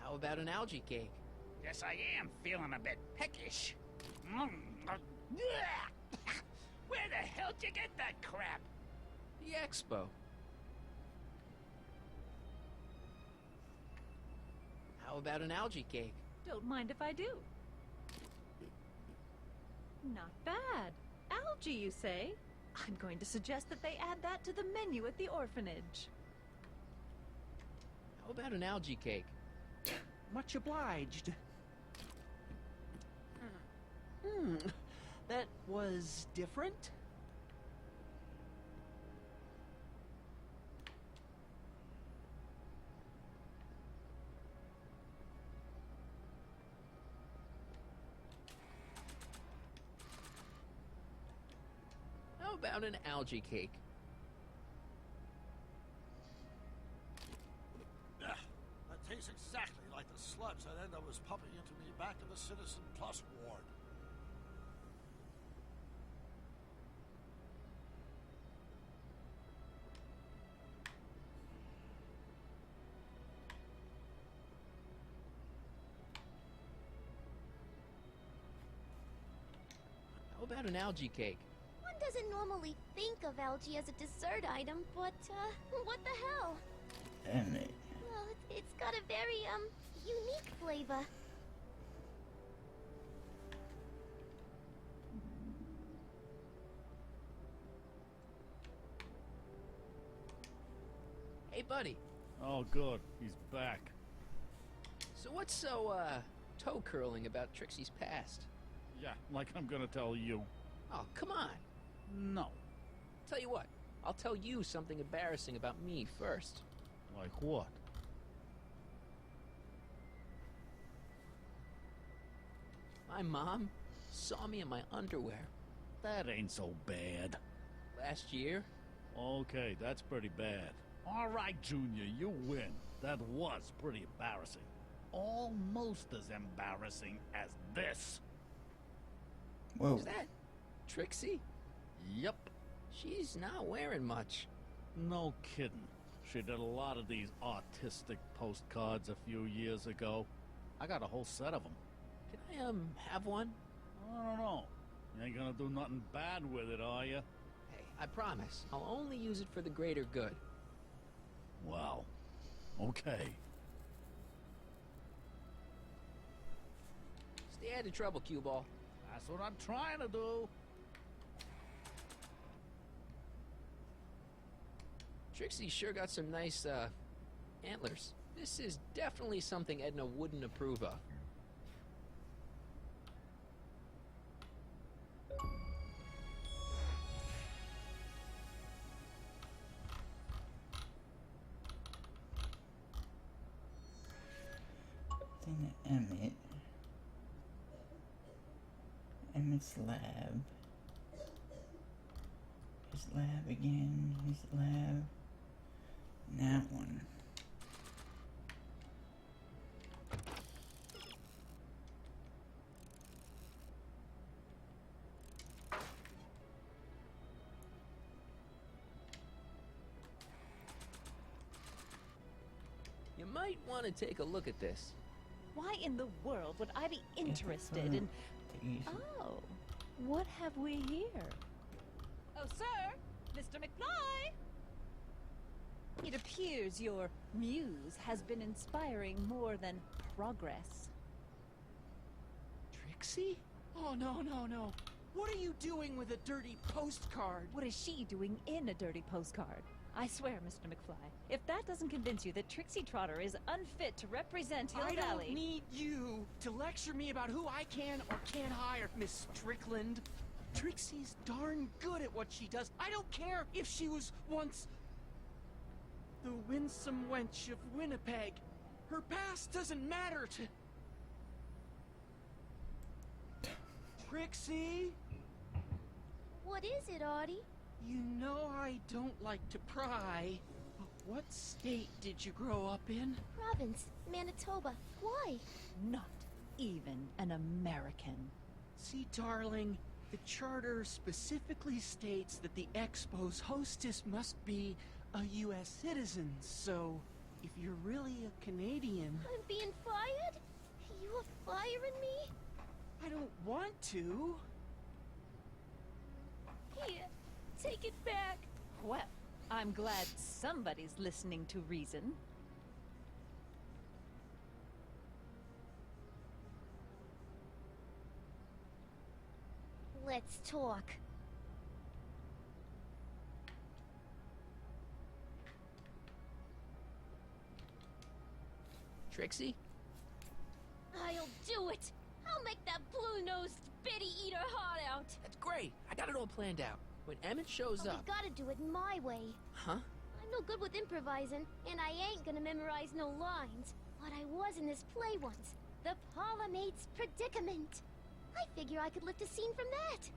How about an algae cake? Yes, I am feeling a bit peckish. Where the hell did you get that crap? The expo. How about an algae cake? Don't mind if I do. Not bad. Algae, you say? I'm going to suggest that they add that to the menu at the orphanage. How about an algae cake? Much obliged. That was different? How about an algae cake? That tastes exactly like the sludge that Enda was pumping into me back in the Citizen Plus ward. How about an algae cake? One doesn't normally think of algae as a dessert item, but, what the hell? Damn it. Well, it's got a very, unique flavor. Hey, buddy. Oh, good. He's back. So what's so, toe-curling about Trixie's past? Yeah, like I'm gonna tell you. Oh, come on. No. Tell you what, I'll tell you something embarrassing about me first. Like what? My mom saw me in my underwear. That ain't so bad. Last year? Okay, that's pretty bad. All right, Junior, you win. That was pretty embarrassing. Almost as embarrassing as this. Whoa. Is that Trixie? Yep. She's not wearing much. No kidding. She did a lot of these artistic postcards a few years ago. I got a whole set of them. Can I, have one? I don't know. You ain't gonna do nothing bad with it, are you? Hey, I promise. I'll only use it for the greater good. Wow. Okay. Stay out of trouble, cue ball. That's what I'm trying to do. Trixie sure got some nice, antlers. This is definitely something Edna wouldn't approve of. Then Emmett. Emmett's lab. His lab again. His lab. And that one. You might want to take a look at this. Why in the world would I be interested in... Oh, what have we here? Oh, sir! Mr. McFly! It appears your muse has been inspiring more than progress. Trixie? Oh, no, no, no. What are you doing with a dirty postcard? What is she doing in a dirty postcard? I swear, Mr. McFly, if that doesn't convince you that Trixie Trotter is unfit to represent Hill I Valley... don't need you to lecture me about who I can or can't hire, Miss Strickland. Trixie's darn good at what she does. I don't care if she was once the winsome wench of Winnipeg. Her past doesn't matter to... Trixie? What is it, Artie? You know I don't like to pry, but what state did you grow up in? Province, Manitoba. Why? Not even an American. See, darling, the charter specifically states that the Expo's hostess must be a U.S. citizen, so if you're really a Canadian... I'm being fired? You are firing me? I don't want to. Here, take it back. Well, I'm glad somebody's listening to reason. Let's talk. Trixie? I'll do it. I'll make that blue-nosed bitty eat her heart out. That's great. I got it all planned out. When Emmett shows But up... we gotta do it my way. Huh? I'm no good with improvising, and I ain't gonna memorize no lines. But I was in this play once. The Parliamate's Predicament. I figure I could lift a scene from that.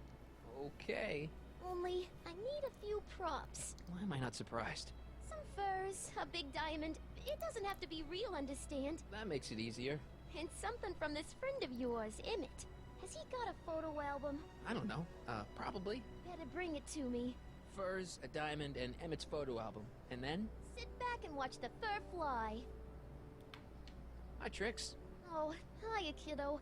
Okay. Only, I need a few props. Why am I not surprised? Some furs, a big diamond. It doesn't have to be real, understand? That makes it easier. And something from this friend of yours, Emmett. Has he got a photo album? I don't know. Probably. Better bring it to me. Furs, a diamond, and Emmett's photo album. And then? Sit back and watch the fur fly. Hi, Trix. Oh, hiya, kiddo.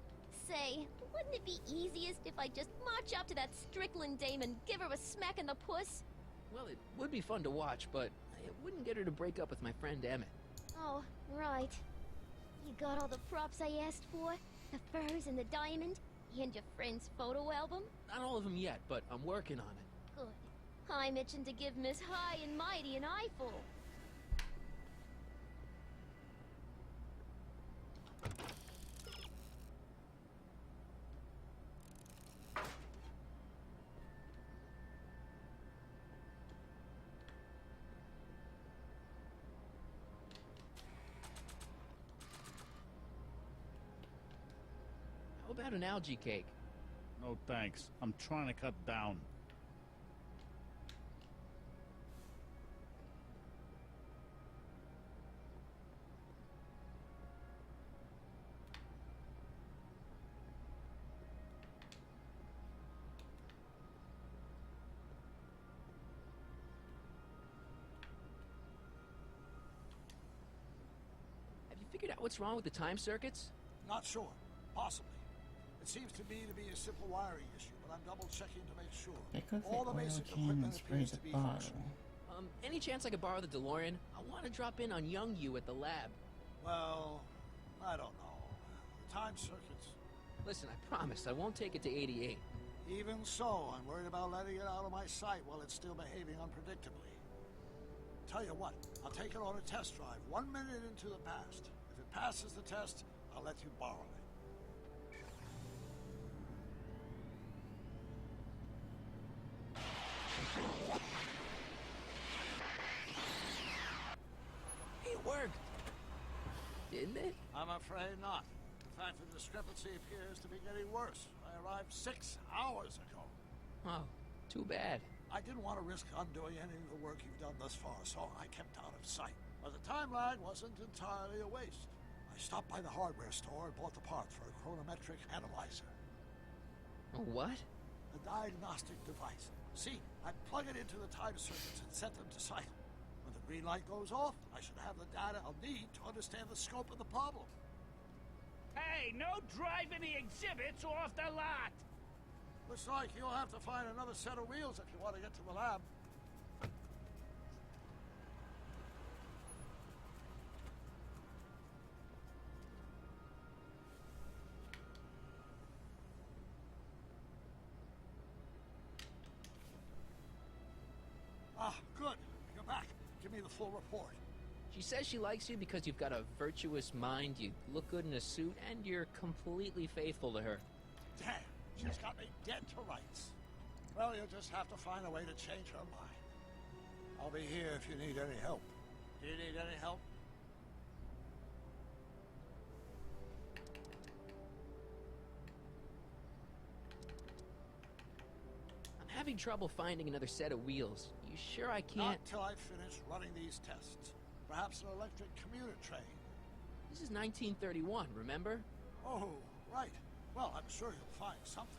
Say, wouldn't it be easiest if I just march up to that Strickland dame and give her a smack in the puss? Well, it would be fun to watch, but it wouldn't get her to break up with my friend Emmett. Oh, right. You got all the props I asked for? The furs and the diamond? And your friend's photo album? Not all of them yet, but I'm working on it. Good. I'm itching to give Miss High and Mighty an eyeful. How about an algae cake? No thanks. I'm trying to cut down. Have you figured out what's wrong with the time circuits? Not sure. Possibly. It seems to me to be a simple wiring issue, but I'm double-checking to make sure. Because All the the oil basic can equipment spray appears the to be bottle. functional. Any chance I could borrow the DeLorean? I want to drop in on young you at the lab. Well, I don't know. The time circuits. Listen, I promise I won't take it to 88. Even so, I'm worried about letting it out of my sight while it's still behaving unpredictably. Tell you what, I'll take it on a test drive 1 minute into the past. If it passes the test, I'll let you borrow it. It worked! Didn't it? I'm afraid not. In fact, the discrepancy appears to be getting worse. I arrived 6 hours ago. Oh, too bad. I didn't want to risk undoing any of the work you've done thus far, so I kept out of sight. But the time lag wasn't entirely a waste. I stopped by the hardware store and bought the part for a chronometric analyzer. A what? A diagnostic device. See, I plug it into the time circuits and set them to cycle. When the green light goes off, I should have the data I'll need to understand the scope of the problem. Hey, no driving the exhibits off the lot! Looks like you'll have to find another set of wheels if you want to get to the lab. the full report. She says she likes you because you've got a virtuous mind, you look good in a suit, and you're completely faithful to her. Damn, she's got me dead to rights. Well, you'll just have to find a way to change her mind. I'll be here if you need any help. Do you need any help? I'm having trouble finding another set of wheels. You sure I can't? Not till I finish running these tests. Perhaps an electric commuter train. This is 1931, remember? Oh, right. Well, I'm sure you'll find something.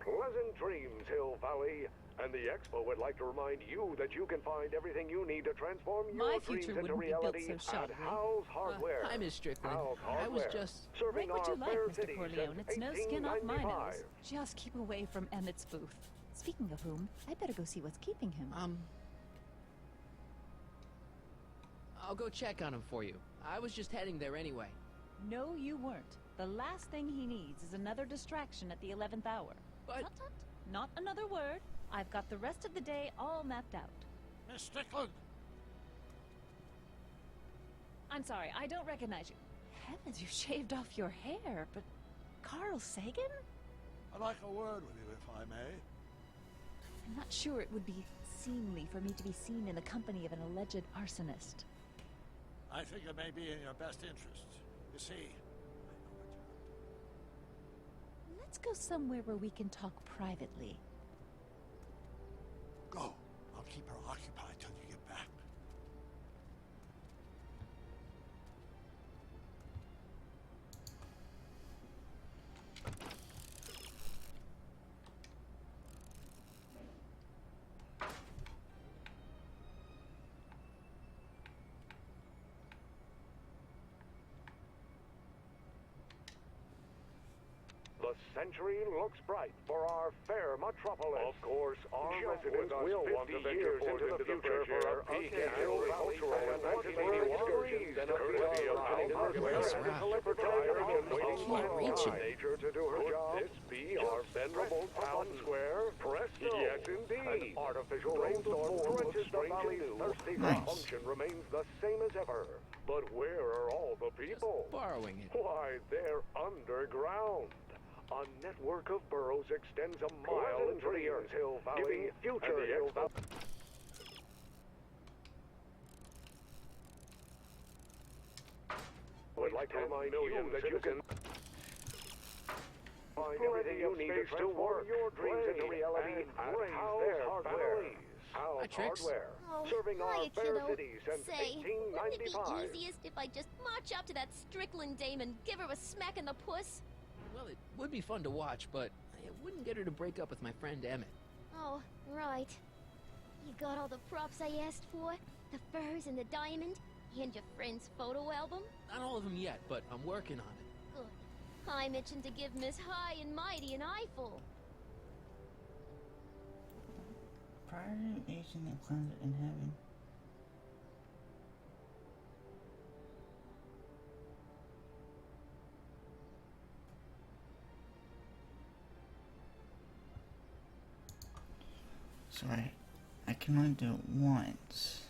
Pleasant dreams, Hill Valley. And the Expo would like to remind you that you can find everything you need to transform your My dreams future into wouldn't be built reality so at shoddily. How's Hardware. Hi, Miss Strickland. How's I was Hardware. just... Serving Make what you our like, fair Mr. cities Corleone. since It's no skin off my 1895. nose. Just keep away from Emmett's booth. Speaking of whom, I better go see what's keeping him. I'll go check on him for you. I was just heading there anyway. No, you weren't. The last thing he needs is another distraction at the 11th hour. But... Tut, tut. Not another word. I've got the rest of the day all mapped out. Miss Strickland! I'm sorry, I don't recognize you. Heavens, you shaved off your hair, but... Carl Sagan? I'd like a word with you, if I may. I'm not sure it would be seemly for me to be seen in the company of an alleged arsonist. I think it may be in your best interest. You see, Let's go somewhere where we can talk privately. go. I'll keep her occupied till you get back. The century looks bright for our fair metropolis. Of course, our residents will want to venture forth into the future for a peek at Hill cultural and 1981 excursions and courtesy of Hardware and Clipper Tire and nature to do her job. Could this be our venerable town square? Presto! Yes, indeed. An artificial rainstorm drenches the valley. Thirsty for function remains the same as ever. But where are all the people? Just borrowing it. Why, they're underground. A network of burrows extends a mile into the Earth Hill Valley, future Hill Valley. Would like to remind you that you can find everything you need to transform your dreams into reality at How's Hardware. How's Hardware, serving our hiya, fair kiddo. city since Say, wouldn't it 1895. be easiest if I just march up to that Strickland dame and give her a smack in the puss? Well, it would be fun to watch, but I wouldn't get her to break up with my friend Emmett. Oh, right. You got all the props I asked for? The furs and the diamond? And your friend's photo album? Not all of them yet, but I'm working on it. Good. I'm itching to give Miss High and Mighty an eyeful. Prior to aging the planet in heaven. So I can only do it once.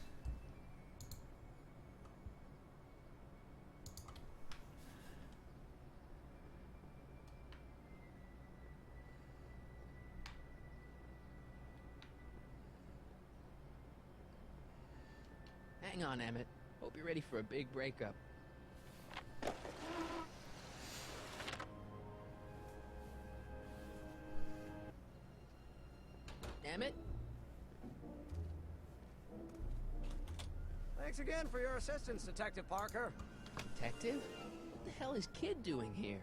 Hang on, Emmett. Hope you're ready for a big breakup. Emmett? Thanks again for your assistance, Detective Parker. Detective? What the hell is Kid doing here?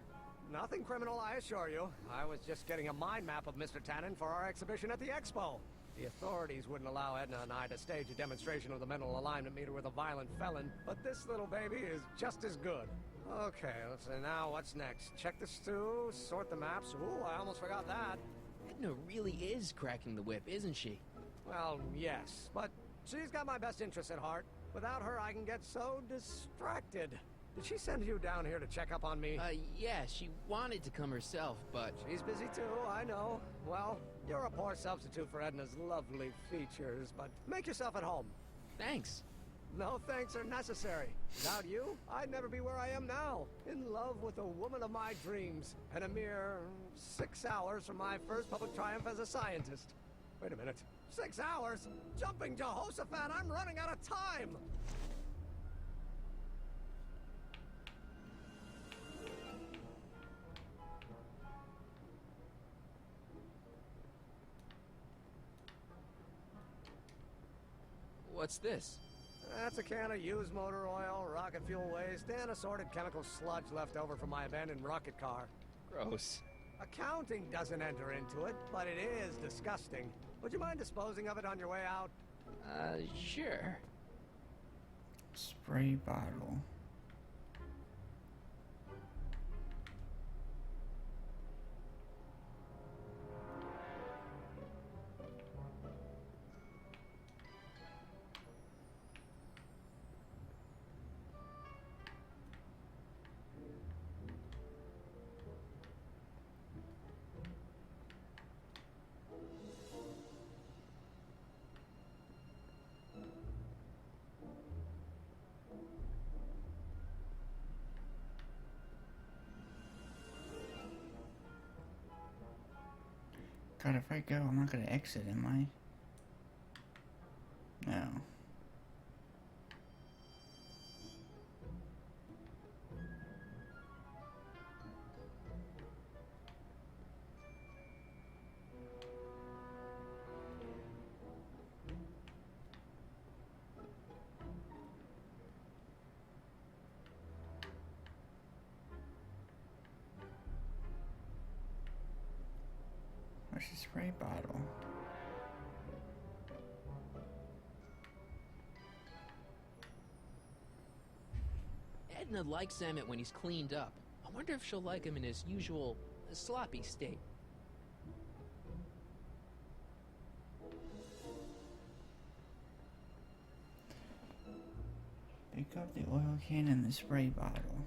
Nothing criminal, I assure you. I was just getting a mind map of Mr. Tannen for our exhibition at the Expo. The authorities wouldn't allow Edna and I to stage a demonstration of the mental alignment meter with a violent felon, but this little baby is just as good. Okay, let's see, now what's next? Check the stew, sort the maps. Ooh, I almost forgot that. Edna really is cracking the whip, isn't she? Well, yes, but she's got my best interests at heart. Without her, I can get so distracted. Did she send you down here to check up on me? Yeah, she wanted to come herself, but... She's busy too, I know. Well, you're a poor substitute for Edna's lovely features, but make yourself at home. Thanks. No thanks are necessary. Without you, I'd never be where I am now. In love with the woman of my dreams. And a mere 6 hours from my first public triumph as a scientist. Wait a minute. 6 hours? Jumping Jehoshaphat, I'm running out of time! What's this? That's a can of used motor oil, rocket fuel waste, and assorted chemical sludge left over from my abandoned rocket car. Gross. Accounting doesn't enter into it, but it is disgusting. Would you mind disposing of it on your way out? Sure. Spray bottle. God, if I go, I'm not gonna exit, am I? No. Where's the spray bottle? Edna likes Emmett when he's cleaned up. I wonder if she'll like him in his usual sloppy state. Pick up the oil can and the spray bottle.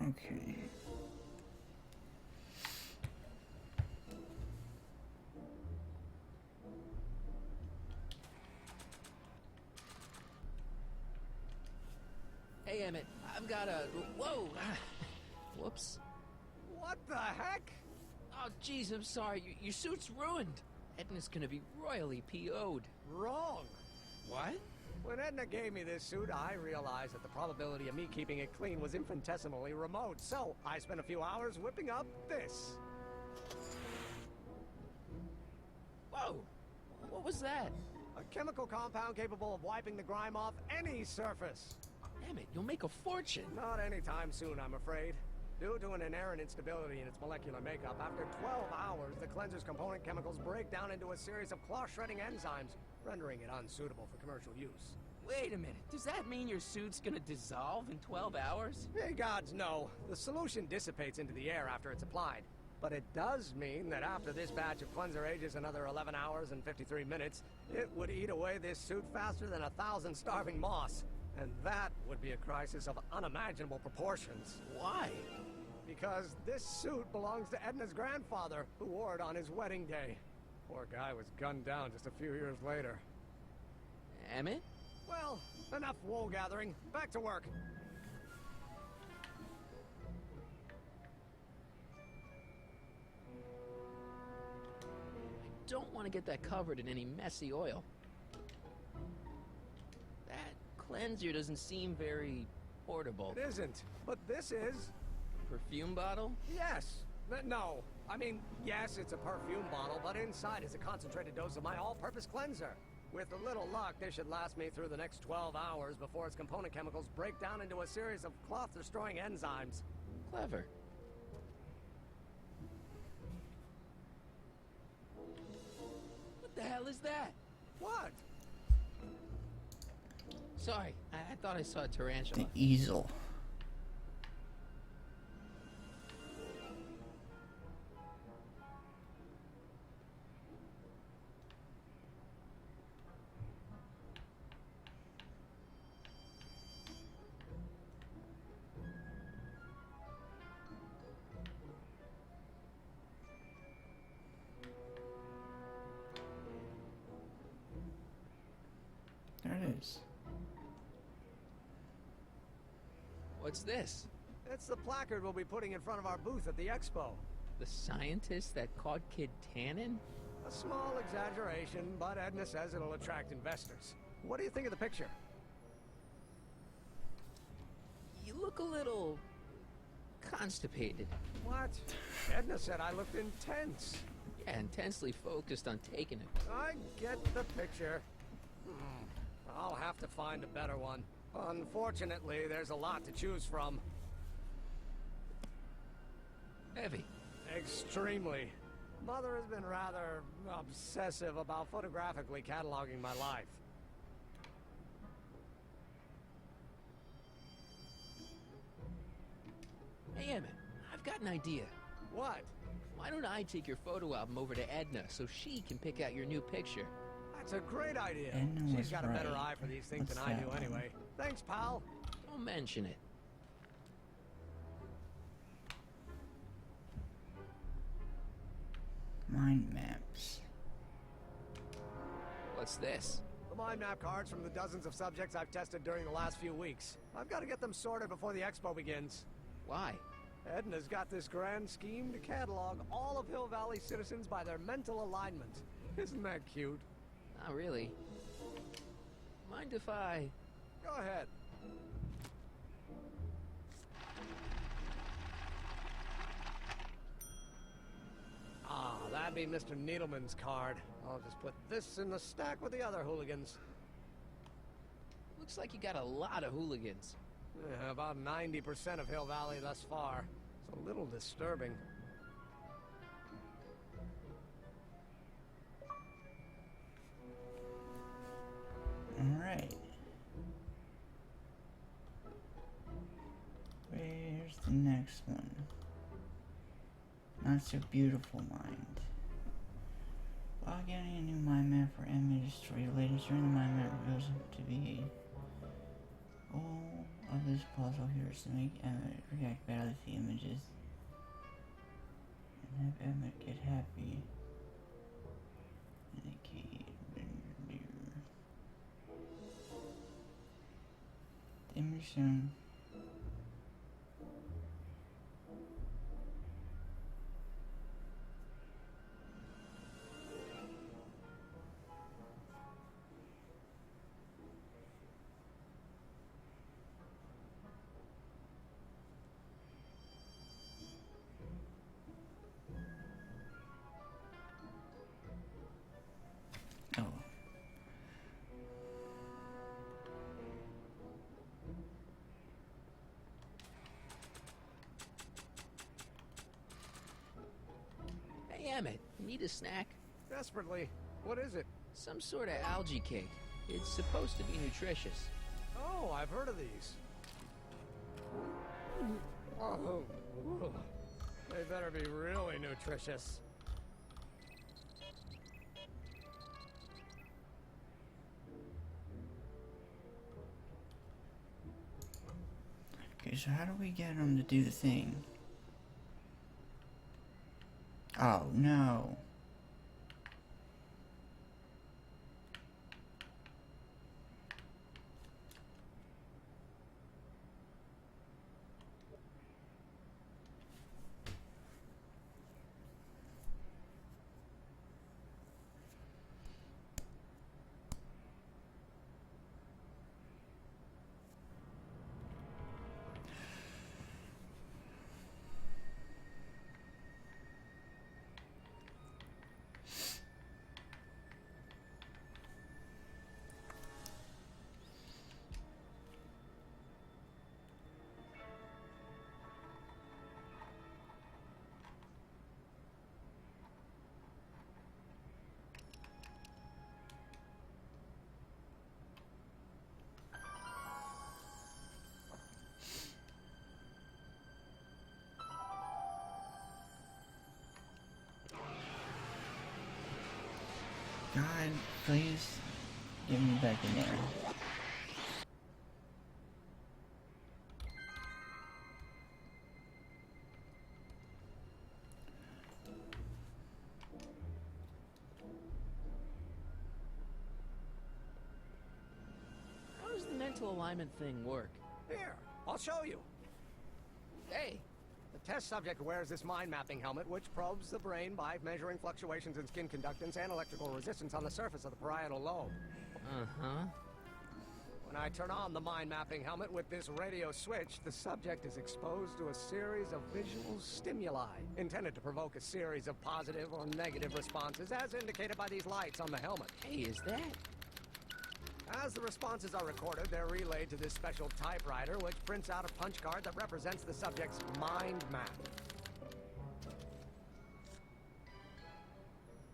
Okay. Hey, Emmett, I've got a... Whoa! Whoops. What the heck? Oh, jeez, I'm sorry. Your suit's ruined. Edna's gonna be royally PO'd. Wrong. What? When Edna gave me this suit, I realized that the probability of me keeping it clean was infinitesimally remote, so I spent a few hours whipping up this. Whoa! What was that? A chemical compound capable of wiping the grime off any surface. Damn it, you'll make a fortune. Not anytime soon, I'm afraid. Due to an inherent instability in its molecular makeup, after 12 hours, the cleanser's component chemicals break down into a series of cloth-shredding enzymes, rendering it unsuitable for commercial use. Wait a minute, does that mean your suit's gonna dissolve in 12 hours? Hey, gods, no. The solution dissipates into the air after it's applied. But it does mean that after this batch of cleanser ages another 11 hours and 53 minutes, it would eat away this suit faster than 1,000 starving moths. And that would be a crisis of unimaginable proportions. Why? Because this suit belongs to Edna's grandfather, who wore it on his wedding day. Poor guy was gunned down just a few years later. Emmett? Well, enough wool gathering. Back to work. I don't want to get that covered in any messy oil. That cleanser doesn't seem very portable. It isn't, but this is. Perfume bottle? Yes. No. I mean, yes, it's a perfume bottle, but inside is a concentrated dose of my all-purpose cleanser. With a little luck, this should last me through the next 12 hours before its component chemicals break down into a series of cloth-destroying enzymes. Clever. What the hell is that? What? Sorry, I thought I saw a tarantula. The easel. There it is. What's this? It's the placard we'll be putting in front of our booth at the expo. The scientist that caught Kid Tannen? A small exaggeration, but Edna says it'll attract investors. What do you think of the picture? You look a little constipated. What? Edna said I looked intense. Yeah, intensely focused on taking it. I get the picture. I'll have to find a better one. Unfortunately, there's a lot to choose from. Heavy. Extremely. Mother has been rather obsessive about photographically cataloging my life. Hey, Emmett, I've got an idea. What? Why don't I take your photo album over to Edna so she can pick out your new picture? That's a great idea. Edna She's got a better right. eye for these things What's than I that do one? anyway. Thanks, pal. Don't mention it. Mind maps. What's this? The mind map cards from the dozens of subjects I've tested during the last few weeks. I've got to get them sorted before the expo begins. Why? Edna's got this grand scheme to catalog all of Hill Valley citizens by their mental alignment. Isn't that cute? Not really. Mind if I... Go ahead. Ah, that'd be Mr. Needleman's card. I'll just put this in the stack with the other hooligans. Looks like you got a lot of hooligans. Yeah, about 90% of Hill Valley thus far. It's a little disturbing. Alright. Where's the next one? Not so beautiful mind. While getting a new mind map for Emmett is story latest during the mind map reveals him to be all of this puzzle here is to make Emmett react badly to the images and have Emmett get happy. Indicate the image shown. Oh. Hey, Emmett, need a snack? Desperately. What is it? Some sort of algae cake. It's supposed to be nutritious. Oh, I've heard of these. Oh, they better be really nutritious. Okay, so how do we get him to do the thing? Oh, no. God, please get me back in there. How does the mental alignment thing work? Here, I'll show you. Hey! The test subject wears this mind mapping helmet, which probes the brain by measuring fluctuations in skin conductance and electrical resistance on the surface of the parietal lobe. Uh-huh. When I turn on the mind mapping helmet with this radio switch, the subject is exposed to a series of visual stimuli intended to provoke a series of positive or negative responses, as indicated by these lights on the helmet. Hey, is that? As the responses are recorded, they're relayed to this special typewriter, which prints out a punch card that represents the subject's mind map.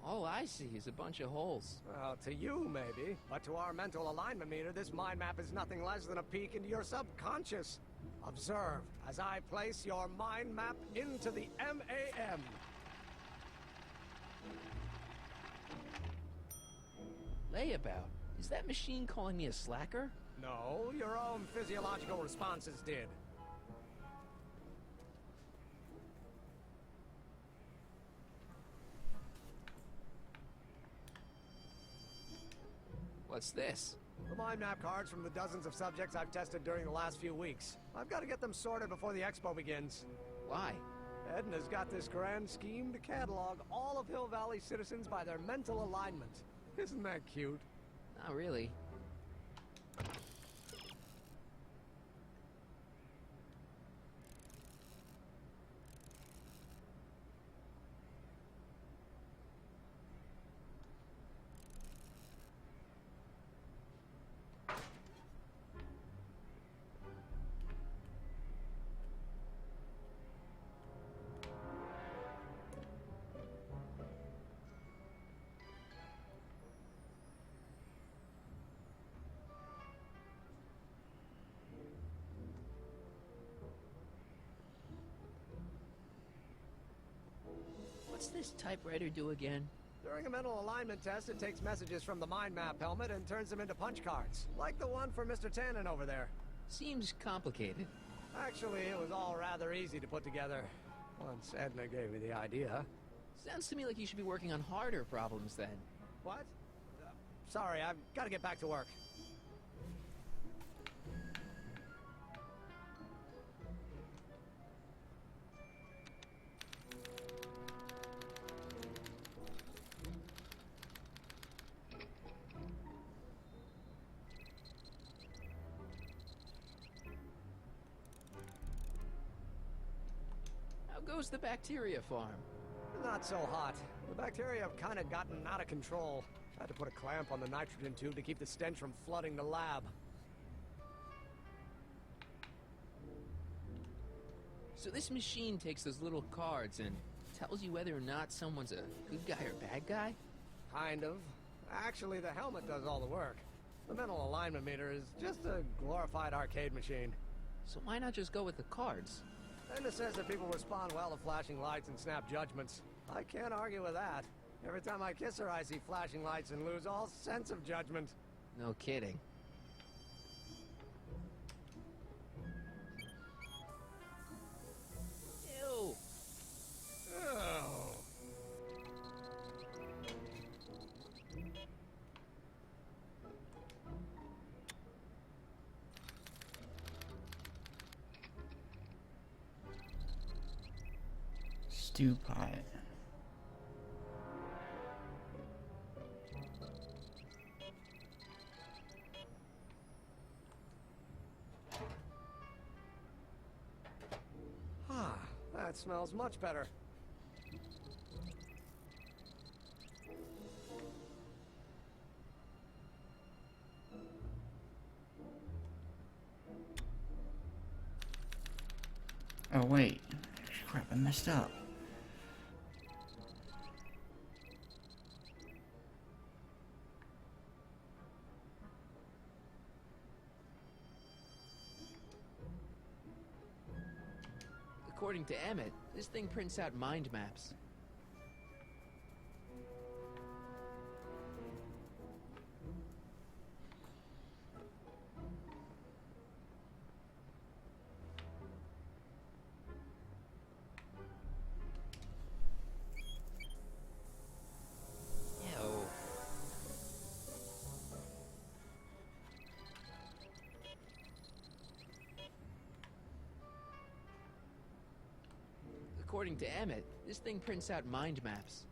All I see is a bunch of holes. Well, to you, maybe. But to our mental alignment meter, this mind map is nothing less than a peek into your subconscious. Observe as I place your mind map into the MAM. Layabout. Is that machine calling me a slacker? No, your own physiological responses did. What's this? The mind map cards from the dozens of subjects I've tested during the last few weeks. I've got to get them sorted before the expo begins. Why? Edna's got this grand scheme to catalog all of Hill Valley citizens by their mental alignment. Isn't that cute? Not really. What's this typewriter do again? During a mental alignment test, it takes messages from the mind map helmet and turns them into punch cards, like the one for Mr. Tannen over there. Seems complicated. Actually, it was all rather easy to put together, once Edna gave me the idea. Sounds to me like you should be working on harder problems then. What? Sorry, I've got to get back to work. How goes the bacteria farm? Not so hot. The bacteria have kind of gotten out of control. Had to put a clamp on the nitrogen tube to keep the stench from flooding the lab. So this machine takes those little cards and tells you whether or not someone's a good guy or bad guy? Kind of. Actually, the helmet does all the work. The mental alignment meter is just a glorified arcade machine. So why not just go with the cards? Edna says that people respond well to flashing lights and snap judgments. I can't argue with that. Every time I kiss her, I see flashing lights and lose all sense of judgment. No kidding. stew pot. Ah, that smells much better. Oh wait, crap, I messed up. According to Emmett, this thing prints out mind maps. Ew. According to Emmett, this thing prints out mind maps.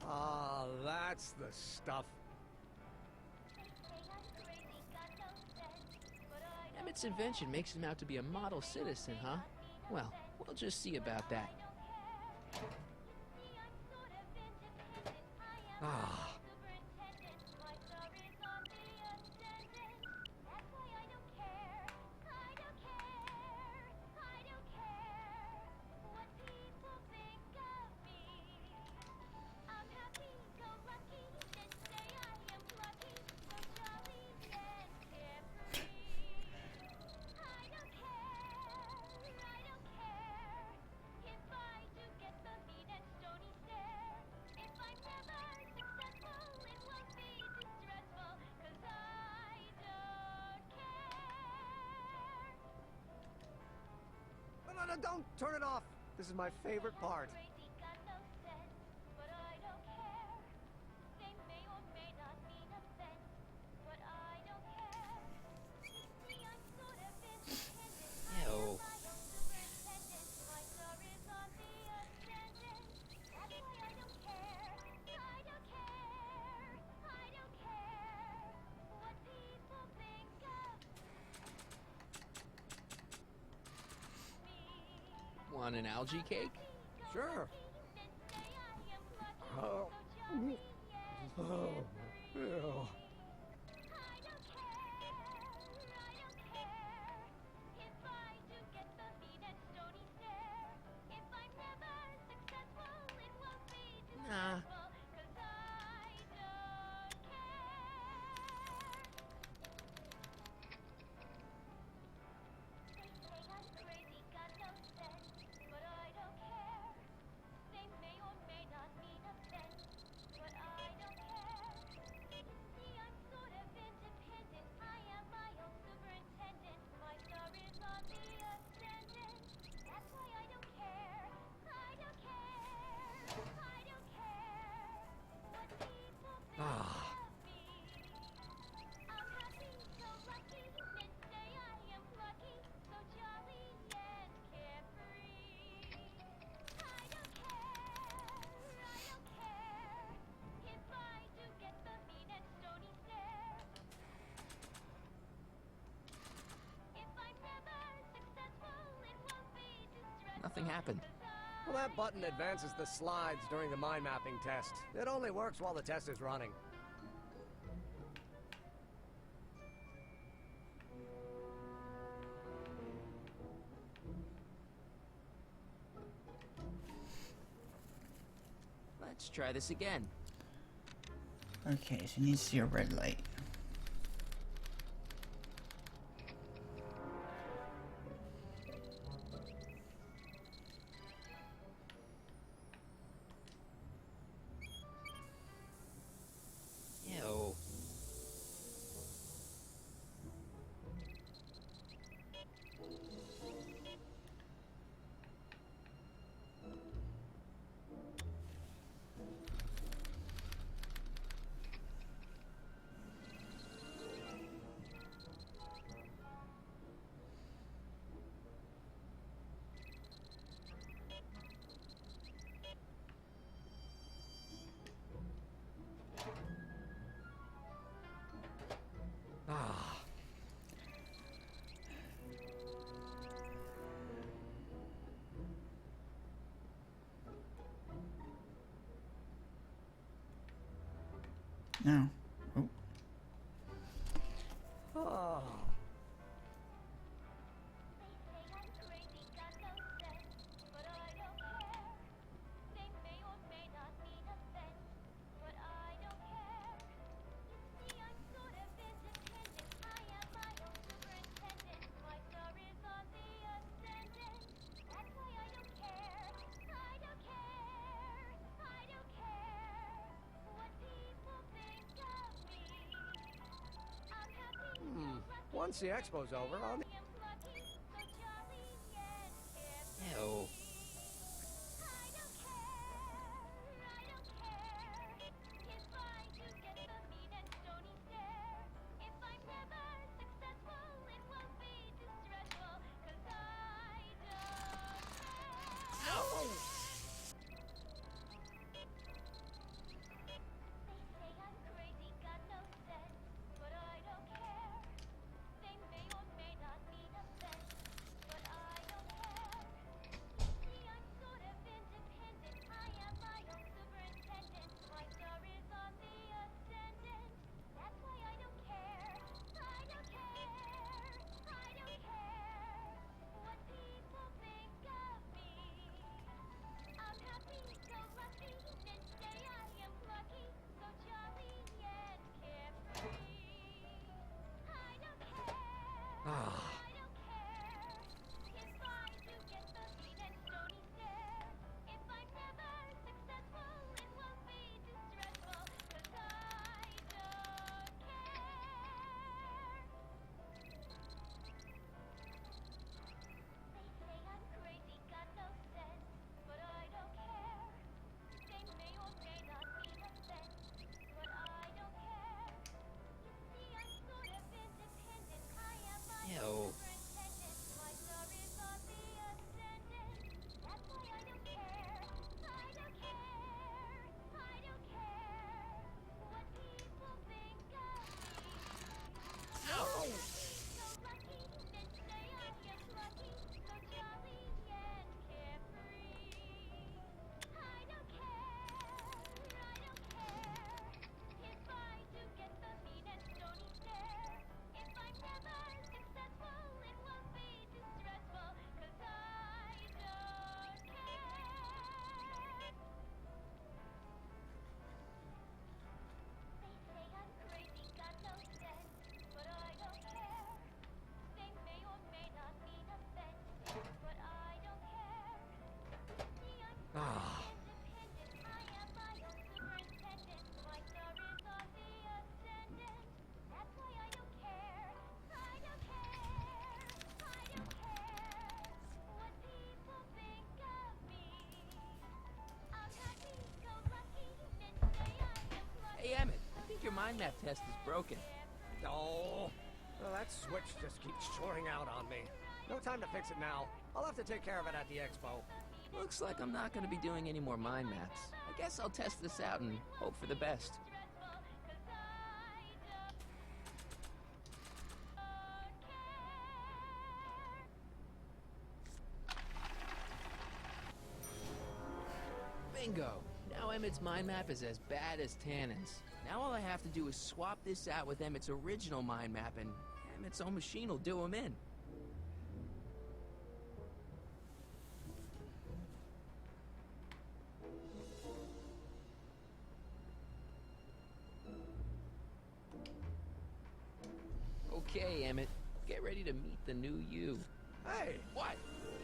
Ah, that's the stuff. Emmett's invention makes him out to be a model citizen, huh? Well, we'll just see about that. Ah. No, don't turn it off. This is my favorite part. Ew. Want an algae cake? Sure. Oh. Oh. Ew. Nah. Ah. Nothing happened. Well, that button advances the slides during the mind mapping test. It only works while the test is running. Let's try this again. Okay, so you need to see a red light. No. Oh. Oh. Once the expo's over, I'll... Ew. Ah. Ew. Ah. Hey, Emmett, I think your mind map test is broken. Oh. Well, that switch just keeps shorting out on me. No time to fix it now. I'll have to take care of it at the expo. Looks like I'm not going to be doing any more mind maps. I guess I'll test this out and hope for the best. Bingo! Now Emmett's mind map is as bad as Tannen's. Now all I have to do is swap this out with Emmett's original mind map and Emmett's own machine will do him in. Okay, Emmett. Get ready to meet the new you. Hey! What?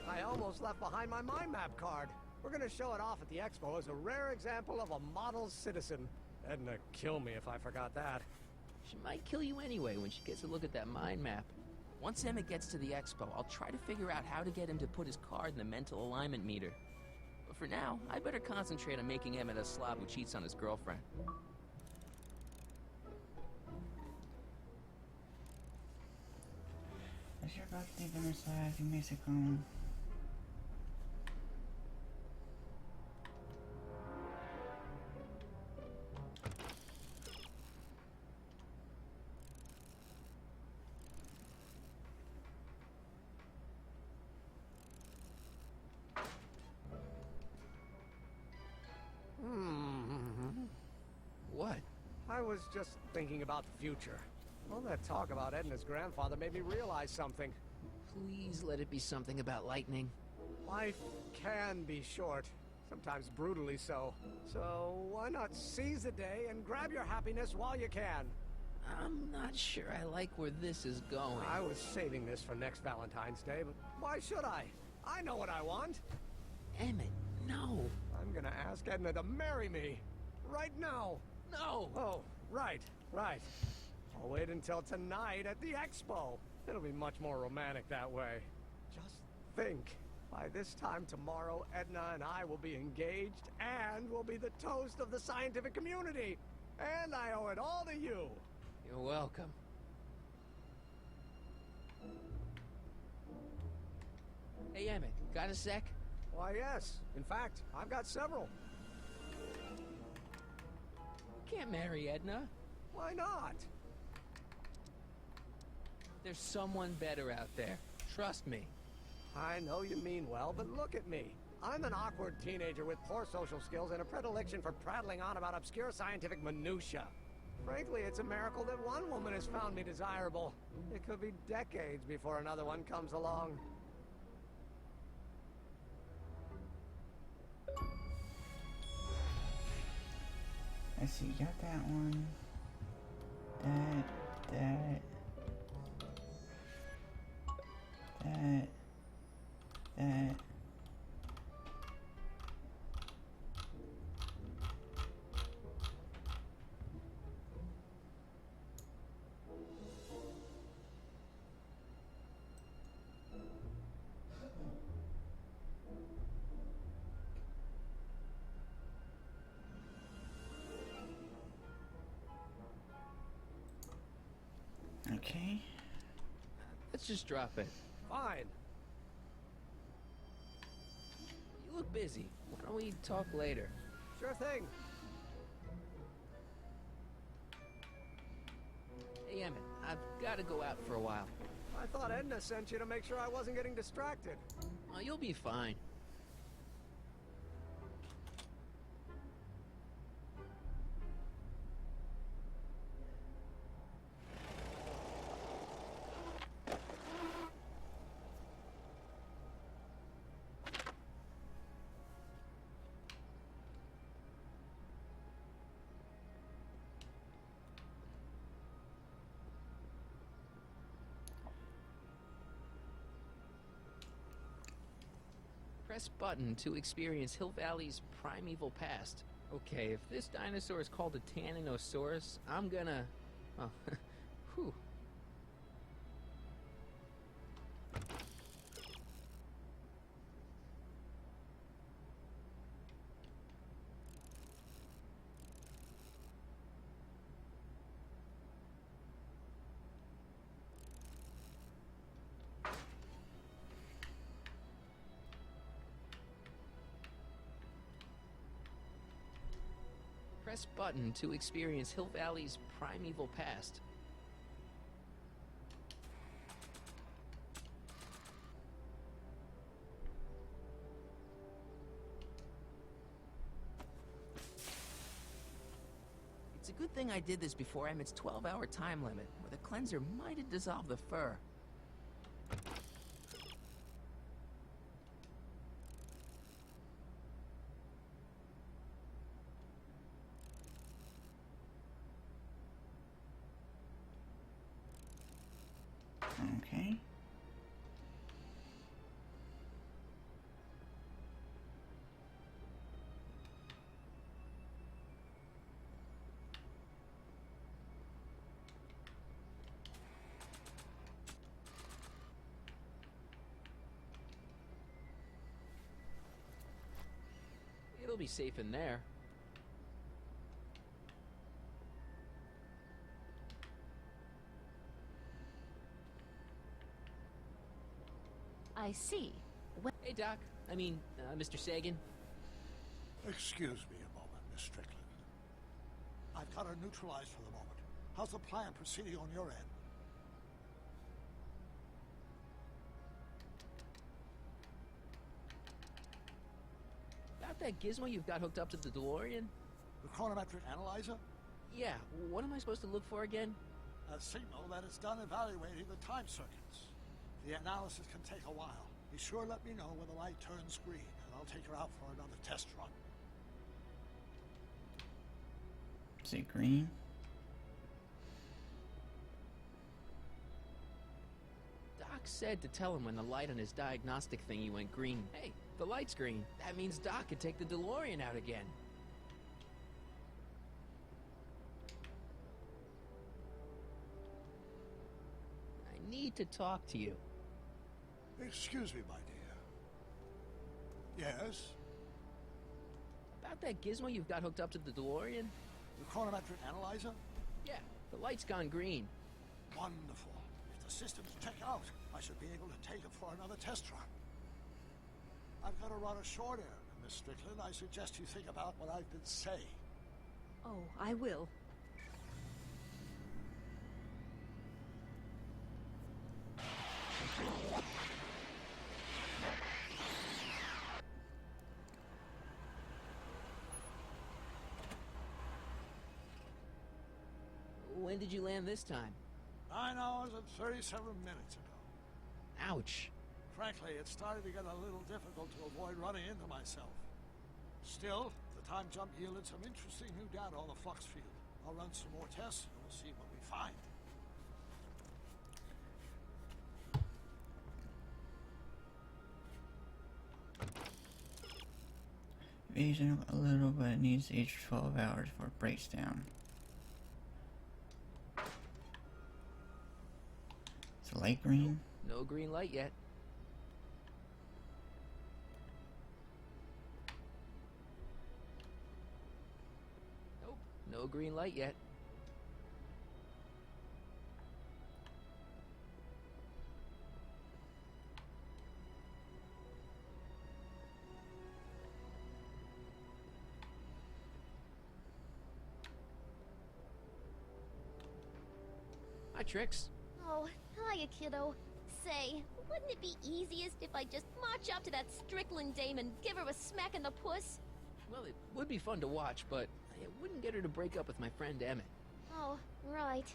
I almost left behind my mind map card. We're gonna show it off at the expo as a rare example of a model citizen. Edna kill me if I forgot that. She might kill you anyway when she gets a look at that mind map. Once Emmett gets to the expo, I'll try to figure out how to get him to put his card in the mental alignment meter. But for now, I better concentrate on making Emmett a slob who cheats on his girlfriend. As you're about to leave the side, you may succumb. What? I was just thinking about the future. All that talk about Edna's grandfather made me realize something. Please let it be something about lightning. Life can be short, sometimes brutally so. So why not seize the day and grab your happiness while you can? I'm not sure I like where this is going. I was saving this for next Valentine's Day, but why should I? I know what I want. Emmett, no. I'm gonna ask Edna to marry me. Right now. No! Oh, right. I'll wait until tonight at the expo. It'll be much more romantic that way. Just think. By this time tomorrow, Edna and I will be engaged and will be the toast of the scientific community. And I owe it all to you. You're welcome. Hey, Emmett, got a sec? Why, yes. In fact, I've got several. You can't marry Edna. Why not? There's someone better out there. Trust me. I know you mean well, but look at me. I'm an awkward teenager with poor social skills and a predilection for prattling on about obscure scientific minutiae. Frankly, it's a miracle that one woman has found me desirable. It could be decades before another one comes along. I see, you got that one. That. Okay. Let's just drop it. Fine. You look busy. Why don't we talk later? Sure thing. Hey, Emmett, I've got to go out for a while. I thought Edna sent you to make sure I wasn't getting distracted. Oh, you'll be fine. Press button to experience Hill Valley's primeval past. Okay, if this dinosaur is called a Tannosaurus, I'm gonna... Oh, whew. Press button to experience Hill Valley's primeval past. It's a good thing I did this before Emmett's 12-hour time limit, where the cleanser might have dissolved the fur. Okay. It'll be safe in there. I see. Hey, Doc. I mean, Mr. Sagan. Excuse me a moment, Miss Strickland. I've got her neutralized for the moment. How's the plan proceeding on your end? Got that gizmo you've got hooked up to the DeLorean? The chronometric analyzer? Yeah, what am I supposed to look for again? A signal that it's done evaluating the time circuits. The analysis can take a while. Be sure to let me know when the light turns green, and I'll take her out for another test run. Is it green? Doc said to tell him when the light on his diagnostic thingy went green. Hey, the light's green. That means Doc could take the DeLorean out again. I need to talk to you. Excuse me, my dear. Yes? About that gizmo you've got hooked up to the DeLorean? The chronometric analyzer? Yeah, the light's gone green. Wonderful. If the systems check out, I should be able to take it for another test run. I've got to run a short errand, Miss Strickland. I suggest you think about what I've been saying. Oh, I will. When did you land this time? 9 hours and 37 minutes ago. Ouch. Frankly, it started to get a little difficult to avoid running into myself. Still, the time jump yielded some interesting new data on the flux field. I'll run some more tests and we'll see what we find. Evasion a little, but it needs each 12 hours for it breaks down. Is the light green? No green light yet. Nope, no green light yet. Hi, Trix. Oh, hiya, kiddo. Say, wouldn't it be easiest if I just march up to that Strickland dame and give her a smack in the puss? Well, it would be fun to watch, but it wouldn't get her to break up with my friend Emmett. Oh, right.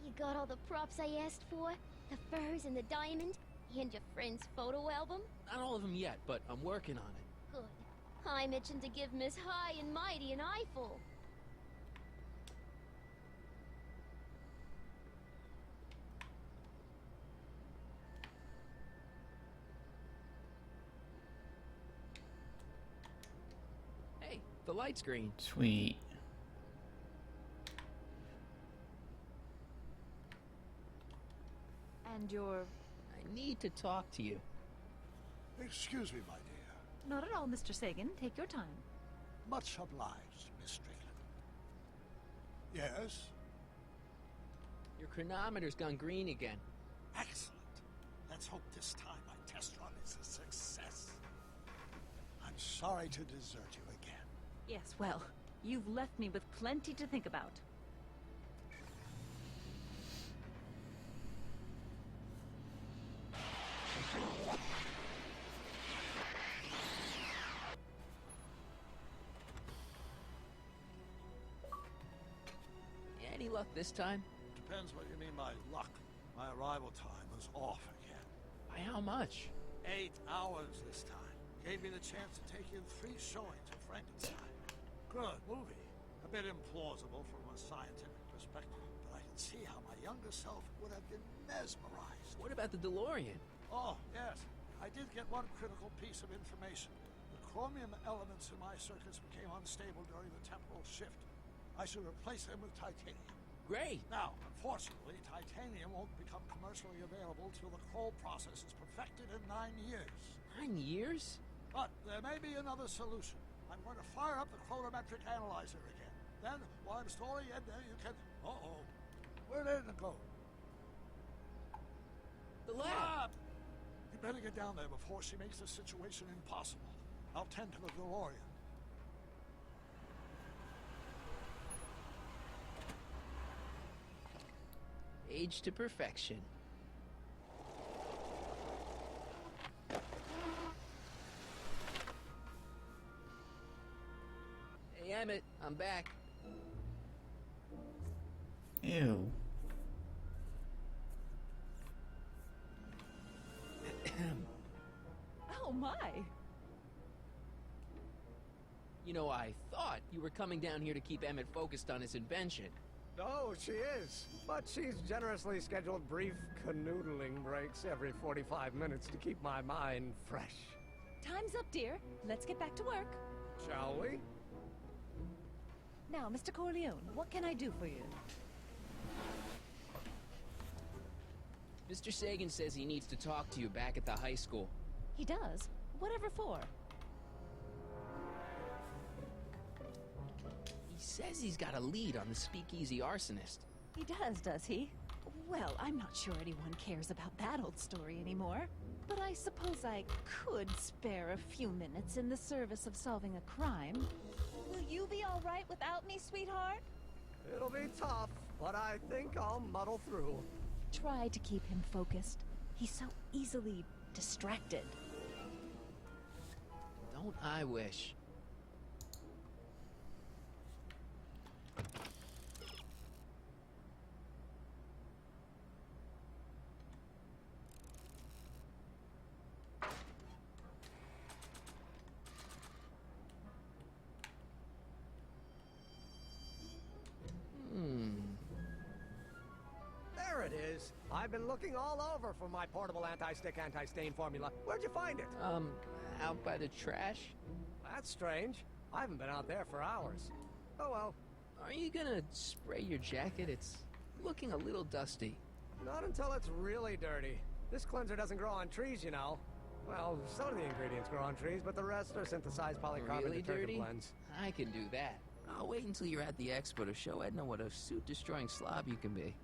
You got all the props I asked for? The furs and the diamond? And your friend's photo album? Not all of them yet, but I'm working on it. Good. I'm itching to give Miss High and Mighty an eyeful. Hey, the light's green. Sweet. And you're... I need to talk to you. Excuse me, my dear. Not at all, Mr. Sagan. Take your time. Much obliged, Miss Strickland. Yes? Your chronometer's gone green again. Excellent. Let's hope this time my test run is a success. I'm sorry to desert you again. Yes, well, you've left me with plenty to think about. Any luck this time? Depends what you mean by luck. My arrival time was off again. By how much? 8 hours this time. Gave me the chance to take in 3 showings of Frankenstein. Good movie. A bit implausible from a scientific perspective, but I can see how my younger self would have been mesmerized. What about the DeLorean? Oh, yes. I did get one critical piece of information. The chromium elements in my circuits became unstable during the temporal shift. I should replace them with titanium. Great. Now, unfortunately, titanium won't become commercially available till the Kroll process is perfected in 9 years. 9 years? But there may be another solution. I'm going to fire up the chronometric analyzer again. Then, while I'm storing in there, you can... Uh-oh. Where did it go? The lab! You better get down there before she makes the situation impossible. I'll tend to the DeLorean. Age to perfection. Hey, Emmett, I'm back. Ew. Oh my! You know, I thought you were coming down here to keep Emmett focused on his invention. Oh, she is. But she's generously scheduled brief canoodling breaks every 45 minutes to keep my mind fresh. Time's up, dear. Let's get back to work. Shall we? Now, Mr. Corleone, what can I do for you? Mr. Sagan says he needs to talk to you back at the high school. He does? Whatever for? He says he's got a lead on the speakeasy arsonist. He does he? Well, I'm not sure anyone cares about that old story anymore. But I suppose I could spare a few minutes in the service of solving a crime. Will you be all right without me, sweetheart? It'll be tough, but I think I'll muddle through. Try to keep him focused. He's so easily distracted. Don't I wish? There it is. I've been looking all over for my portable anti-stick, anti-stain formula. Where'd you find it? Out by the trash? That's strange. I haven't been out there for hours. Oh well. Are you gonna spray your jacket? It's looking a little dusty. Not until it's really dirty. This cleanser doesn't grow on trees, you know. Well, some of the ingredients grow on trees, but the rest are synthesized polycarbonate Really detergent dirty? blends. I can do that. I'll wait until you're at the expo to show Edna what a suit-destroying slob you can be.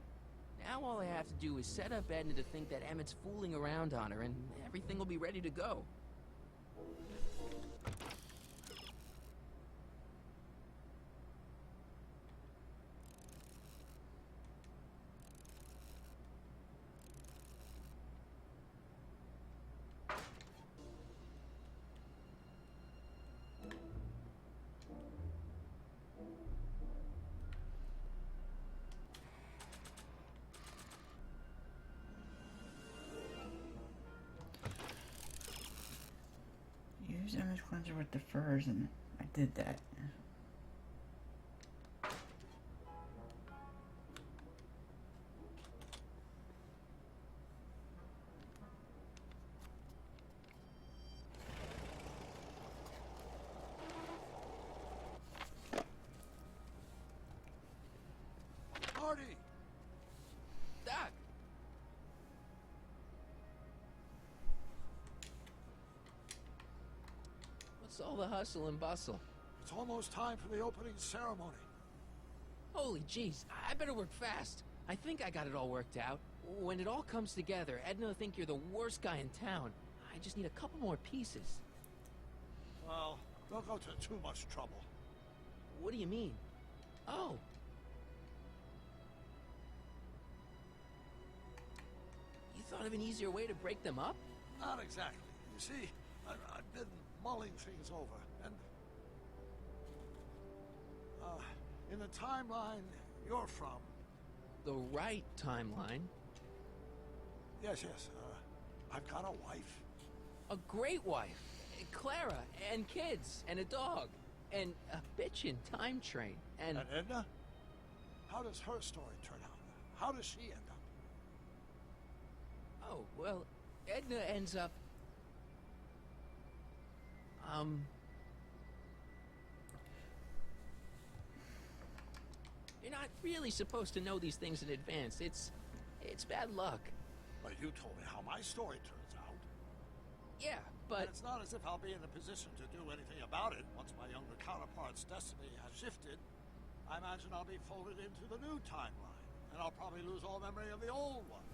Now all I have to do is set up Edna to think that Emmett's fooling around on her, and everything will be ready to go. Use image cleanser with the furs, and I did that. Marty! Doc! What's all the hustle and bustle? It's almost time for the opening ceremony. Holy jeez, I better work fast. I think I got it all worked out. When it all comes together, Edna will think you're the worst guy in town. I just need a couple more pieces. Well, don't go to too much trouble. What do you mean? Oh. You thought of an easier way to break them up? Not exactly. You see, I've been mulling things over, and in the timeline you're from. The right timeline? Yes. I've got a wife. A great wife. Clara, and kids, and a dog, and a bitchin' time train, and Edna? How does her story turn out? How does she end up? Oh, well, Edna ends up... You're not really supposed to know these things in advance. It's bad luck. But you told me how my story turns out. Yeah, but... And it's not as if I'll be in a position to do anything about it once my younger counterpart's destiny has shifted. I imagine I'll be folded into the new timeline, and I'll probably lose all memory of the old one.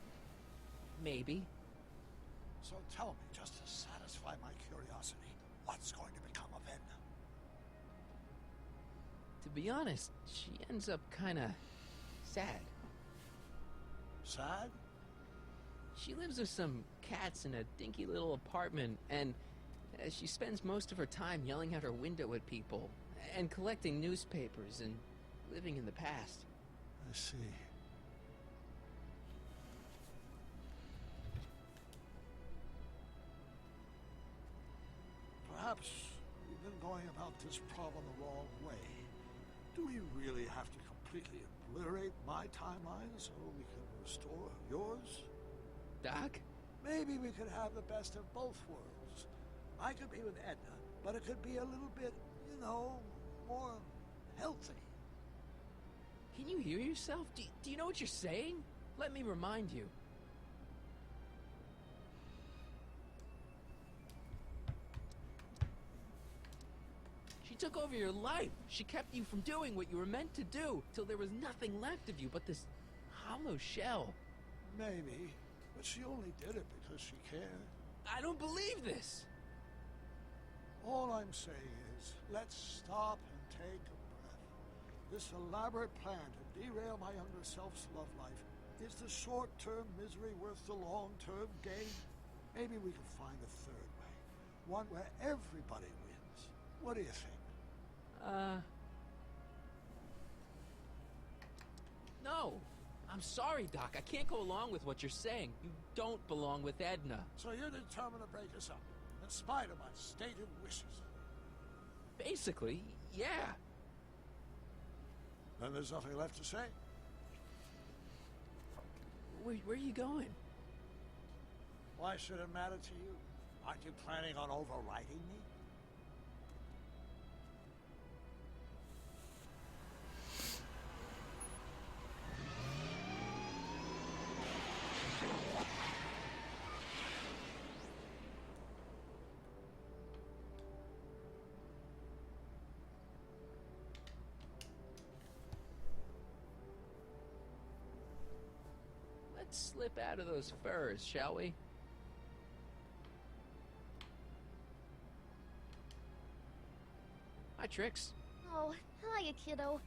Maybe. So tell me, just to satisfy my curiosity, what's going to become of Edna? To be honest, she ends up kinda sad. Sad? She lives with some cats in a dinky little apartment, and she spends most of her time yelling out her window at people, and collecting newspapers, and living in the past. I see. perhaps we've been going about this problem the wrong way. Do we really have to completely obliterate my timeline so we can restore yours? Doc? Maybe we could have the best of both worlds. I could be with Edna, but it could be a little bit, you know, more healthy. Can you hear yourself? Do you know what you're saying? Let me remind you. She took over your life. She kept you from doing what you were meant to do, till there was nothing left of you but this hollow shell. Maybe, but she only did it because she cared. I don't believe this. All I'm saying is, let's stop and take a breath. This elaborate plan to derail my younger self's love life, is the short-term misery worth the long-term gain? Maybe we can find a third way. One where everybody wins. What do you think? No. I'm sorry, Doc. I can't go along with what you're saying. You don't belong with Edna. So you're determined to break us up, in spite of my stated wishes? Basically, yeah. Then there's nothing left to say. Where are you going? Why should it matter to you? Aren't you planning on overriding me? Let's slip out of those furs, shall we? Hi, Trix. Oh, hiya, kiddo.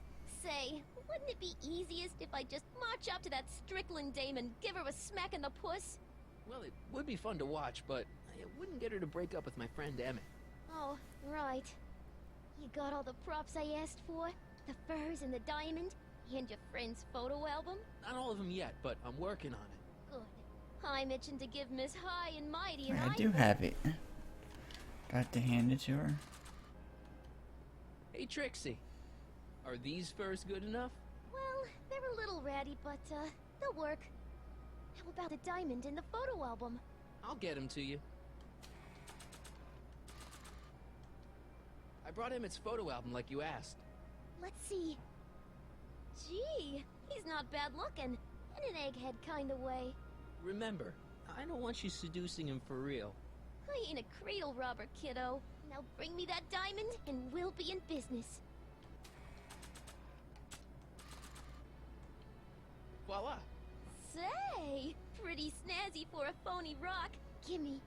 Say, wouldn't it be easiest if I just march up to that Strickland dame and give her a smack in the puss? Well, it would be fun to watch, but it wouldn't get her to break up with my friend Emmett. Oh, right. You got all the props I asked for? The furs and the diamond? And your friend's photo album? Not all of them yet, but I'm working on it. Good. I'm itching to give Miss High and Mighty an I do have it. Got to hand it to her. Hey, Trixie. Are these furs good enough? Well, they're a little ratty, but, they'll work. How about the diamond in the photo album? I'll get them to you. I brought Emmett's photo album like you asked. Let's see. Gee, he's not bad looking. In an egghead kind of way. Remember, I don't want you seducing him for real. I ain't a cradle robber, kiddo. Now bring me that diamond, and we'll be in business. Voila! Say, pretty snazzy for a phony rock. Gimme.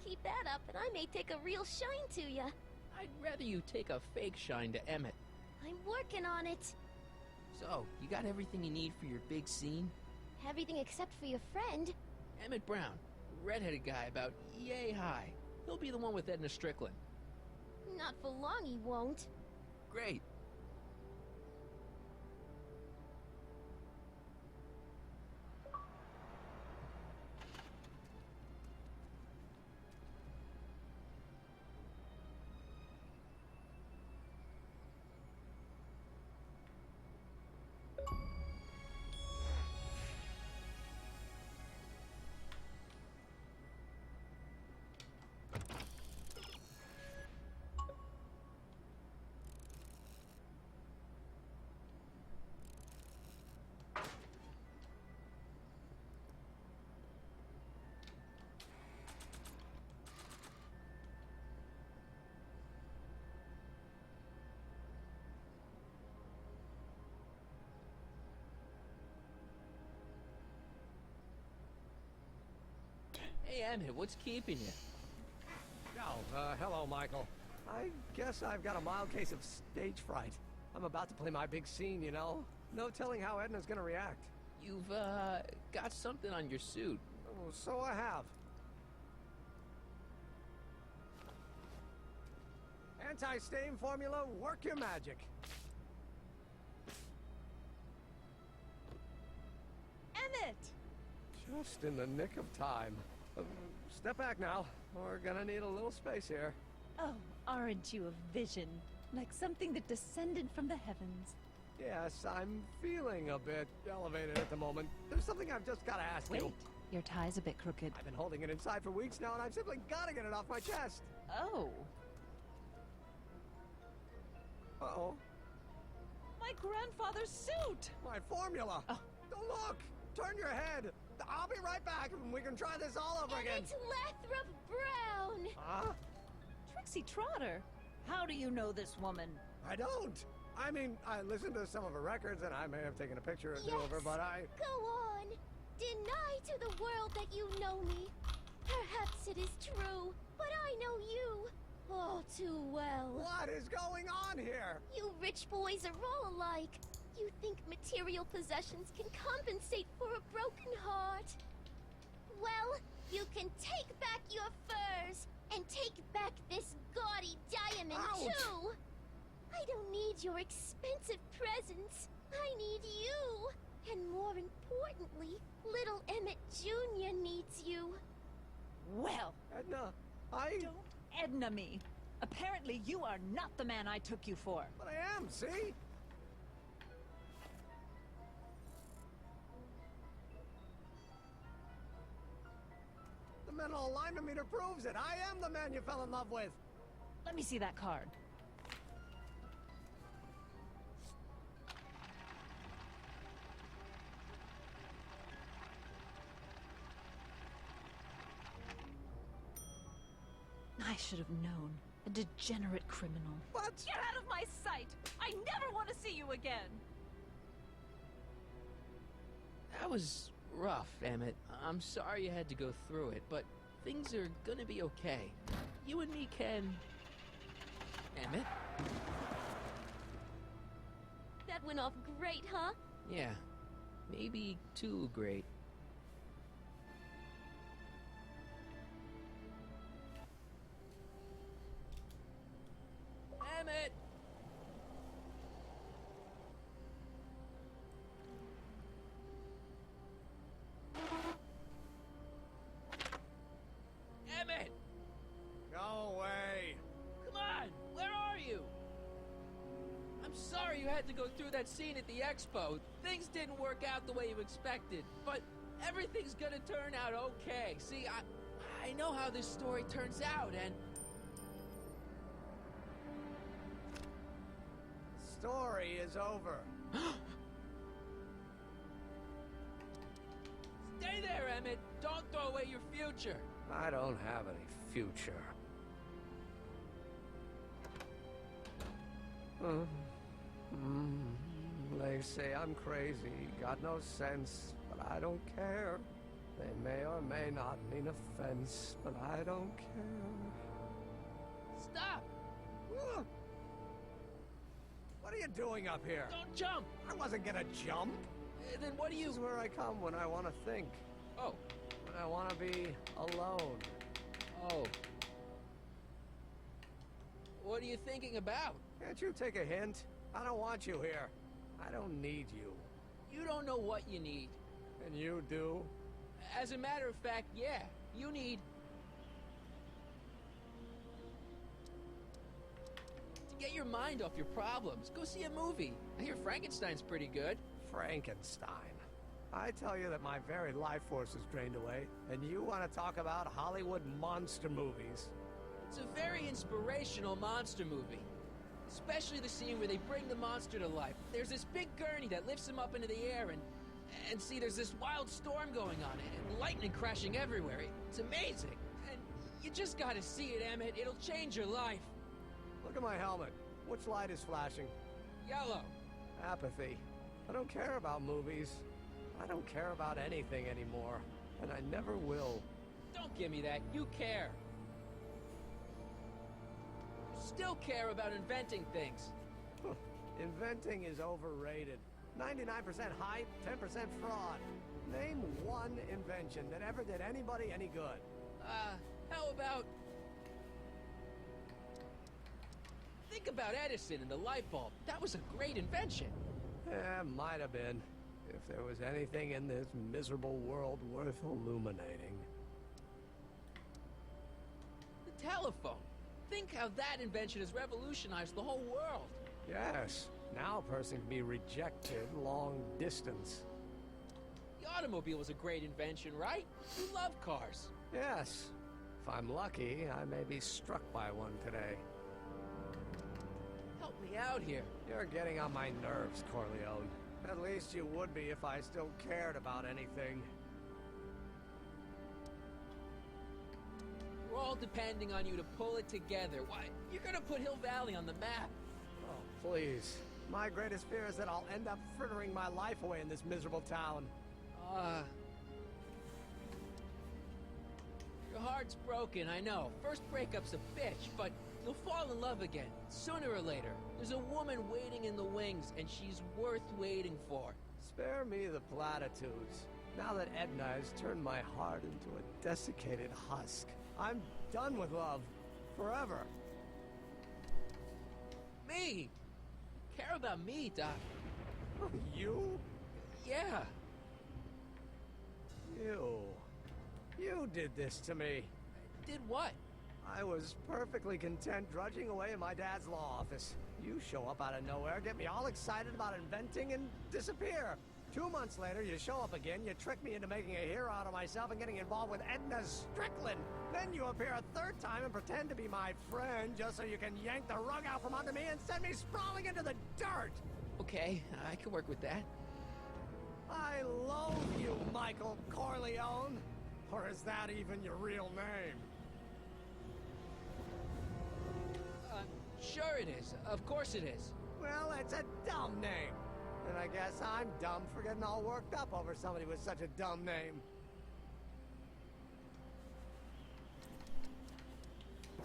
Keep that up, and I may take a real shine to ya. I'd rather you take a fake shine to Emmett. I'm working on it. So, you got everything you need for your big scene? Everything except for your friend. Emmett Brown, redheaded guy about yay high. He'll be the one with Edna Strickland. Not for long he won't. Great. Hey, Emmett, what's keeping you? Oh, hello, Michael. I guess I've got a mild case of stage fright. I'm about to play my big scene, you know? No telling how Edna's gonna react. You've, got something on your suit. Oh, so I have. Anti-stain formula, work your magic. Emmett! Just in the nick of time. Step back now. We're gonna need a little space here. Oh, aren't you a vision? Like something that descended from the heavens. Yes, I'm feeling a bit elevated at the moment. There's something I've just got to ask you. Wait, your tie's a bit crooked. I've been holding it inside for weeks now, and I've simply got to get it off my chest. Oh. Uh-oh. My grandfather's suit! My formula! Oh. Don't look! Turn your head! I'll be right back, and we can try this all over again. It's Lathrop Brown! Huh? Trixie Trotter! How do you know this woman? I don't! I mean, I listened to some of her records, and I may have taken a picture or two of her, but I... Go on! Deny to the world that you know me. Perhaps it is true, but I know you all too well. What is going on here? You rich boys are all alike. You think material possessions can compensate for a broken heart. Well, you can take back your furs, and take back this gaudy diamond, too! I don't need your expensive presents. I need you. And more importantly, little Emmett Jr. needs you. Well, Edna, Don't Edna me. Apparently you are not the man I took you for. But I am, see? The mental alignment meter proves it. I am the man you fell in love with. Let me see that card. I should have known. A degenerate criminal. What? Get out of my sight! I never want to see you again! That was rough, Emmett. I'm sorry you had to go through it, but things are gonna be okay. You and me can... Emmett? That went off great, huh? Yeah. Maybe too great. Emmett! Emmett! Go away. Come on! Where are you? I'm sorry you had to go through that scene at the expo. Things didn't work out the way you expected, but everything's gonna turn out okay. See, I know how this story turns out, and... The story is over. Stay there, Emmett! Don't throw away your future! I don't have any future. They say I'm crazy, got no sense, but I don't care. They may or may not mean offense, but I don't care. Stop! What are you doing up here? Don't jump! I wasn't gonna jump. Then what do you... This is where I come when I want to think. Oh. When I want to be alone. Oh. What are you thinking about? Can't you take a hint? I don't want you here. I don't need you. You don't know what you need. And you do? As a matter of fact, yeah. You need... to get your mind off your problems. Go see a movie. I hear Frankenstein's pretty good. Frankenstein. I tell you that my very life force is drained away, and you want to talk about Hollywood monster movies. It's a very inspirational monster movie. Especially the scene where they bring the monster to life. There's this big gurney that lifts him up into the air, and see, there's this wild storm going on, and lightning crashing everywhere. It's amazing. And you just gotta see it, Emmett. It'll change your life. Look at my helmet. Which light is flashing? Yellow. Apathy. I don't care about movies. I don't care about anything anymore. And I never will. Don't give me that. You care. You still care about inventing things. Inventing is overrated. 99% hype, 10% fraud. Name one invention that ever did anybody any good. How about... Think about Edison and the light bulb. That was a great invention. Yeah, might have been. If there was anything in this miserable world worth illuminating. The telephone. think how that invention has revolutionized the whole world. Yes. Now a person can be rejected long distance. The automobile was a great invention, right? You love cars. Yes. If I'm lucky, I may be struck by one today. Help me out here. You're getting on my nerves, Corleone. At least you would be if I still cared about anything. We're all depending on you to pull it together. Why? You're gonna put Hill Valley on the map. Oh, please. My greatest fear is that I'll end up frittering my life away in this miserable town. Your heart's broken, I know. First breakup's a bitch, but you'll fall in love again, sooner or later. There's a woman waiting in the wings, and she's worth waiting for. Spare me the platitudes. Now that Edna has turned my heart into a desiccated husk, I'm done with love. Forever. Me? Care about me, Doc. You? Yeah. You did this to me. Did what? I was perfectly content drudging away in my dad's law office. You show up out of nowhere, get me all excited about inventing, and disappear. 2 months later, you show up again, you trick me into making a hero out of myself and getting involved with Edna Strickland. Then you appear a third time and pretend to be my friend just so you can yank the rug out from under me and send me sprawling into the dirt. Okay, I can work with that. I loathe you, Michael Corleone. Or is that even your real name? Sure it is. Of course it is. Well, it's a dumb name. And I guess I'm dumb for getting all worked up over somebody with such a dumb name.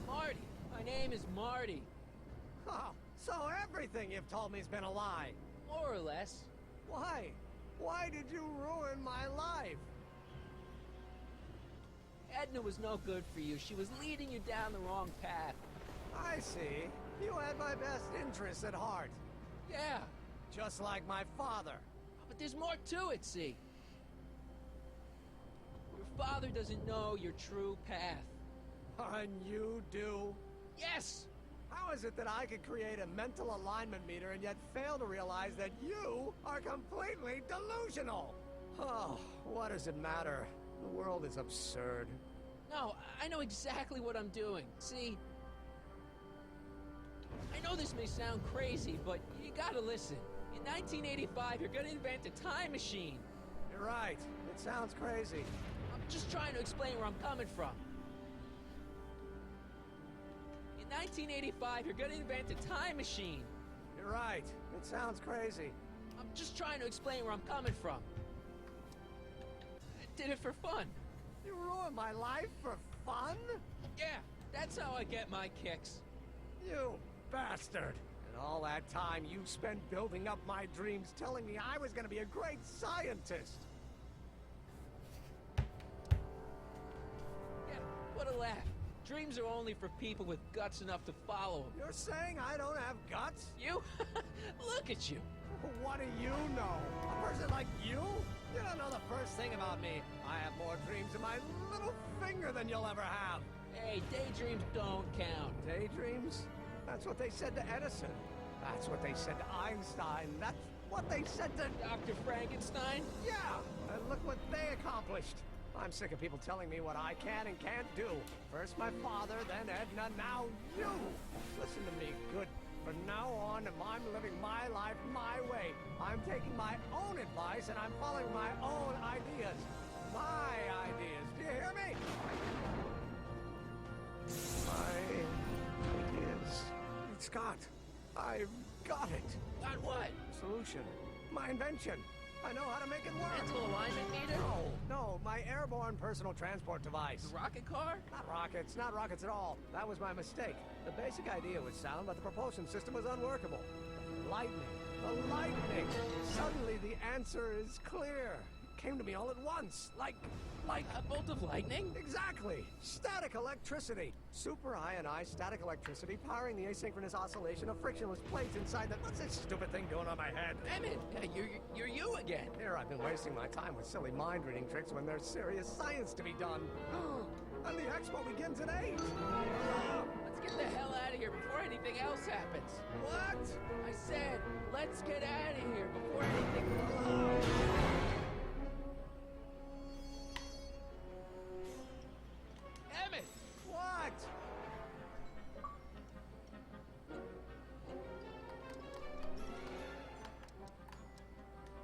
Marty. My name is Marty. Oh, so everything you've told me's been a lie. More or less. Why? Why did you ruin my life? Edna was no good for you. She was leading you down the wrong path. I see. You had my best interests at heart. Yeah. Just like my father. But there's more to it, see? Your father doesn't know your true path. And you do? Yes! How is it that I could create a mental alignment meter and yet fail to realize that you are completely delusional? Oh, what does it matter? The world is absurd. No, I know exactly what I'm doing. See, I know this may sound crazy, but you gotta listen. In 1985, you're gonna invent a time machine. You're right. It sounds crazy. I'm just trying to explain where I'm coming from. In 1985, you're gonna invent a time machine. You're right. It sounds crazy. I'm just trying to explain where I'm coming from. I did it for fun. You ruined my life for fun? Yeah, that's how I get my kicks. You bastard. And all that time you spent building up my dreams, telling me I was gonna be a great scientist. Yeah, what a laugh. Dreams are only for people with guts enough to follow them. You're saying I don't have guts? You? Look at you. What do you know? A person like you? You don't know the first thing about me. I have more dreams in my little finger than you'll ever have. Hey, daydreams don't count. Daydreams? That's what they said to Edison. That's what they said to Einstein. That's what they said to Dr. Frankenstein? Yeah, and look what they accomplished. I'm sick of people telling me what I can and can't do. First my father, then Edna, now you. Listen to me, good. From now on, I'm living my life my way. I'm taking my own advice and I'm following my own ideas. My ideas. Do you hear me? My ideas. Scott, I've got it. Got what? Solution. My invention. I know how to make it work. Mental alignment meter? No, my airborne personal transport device. The rocket car? Not rockets at all. That was my mistake. The basic idea was sound, but the propulsion system was unworkable. Lightning. The lightning. Suddenly the answer is clear. It came to me all at once. Like a bolt of lightning? Exactly. Static electricity. Super ionized static electricity powering the asynchronous oscillation of frictionless plates inside the... What's this stupid thing doing on my head? Emmett, you're you again. Here I've been wasting my time with silly mind-reading tricks when there's serious science to be done. And the expo begins at 8. Let's get the hell out of here before anything else happens. What? I said, let's get out of here before anything... Emmett! What?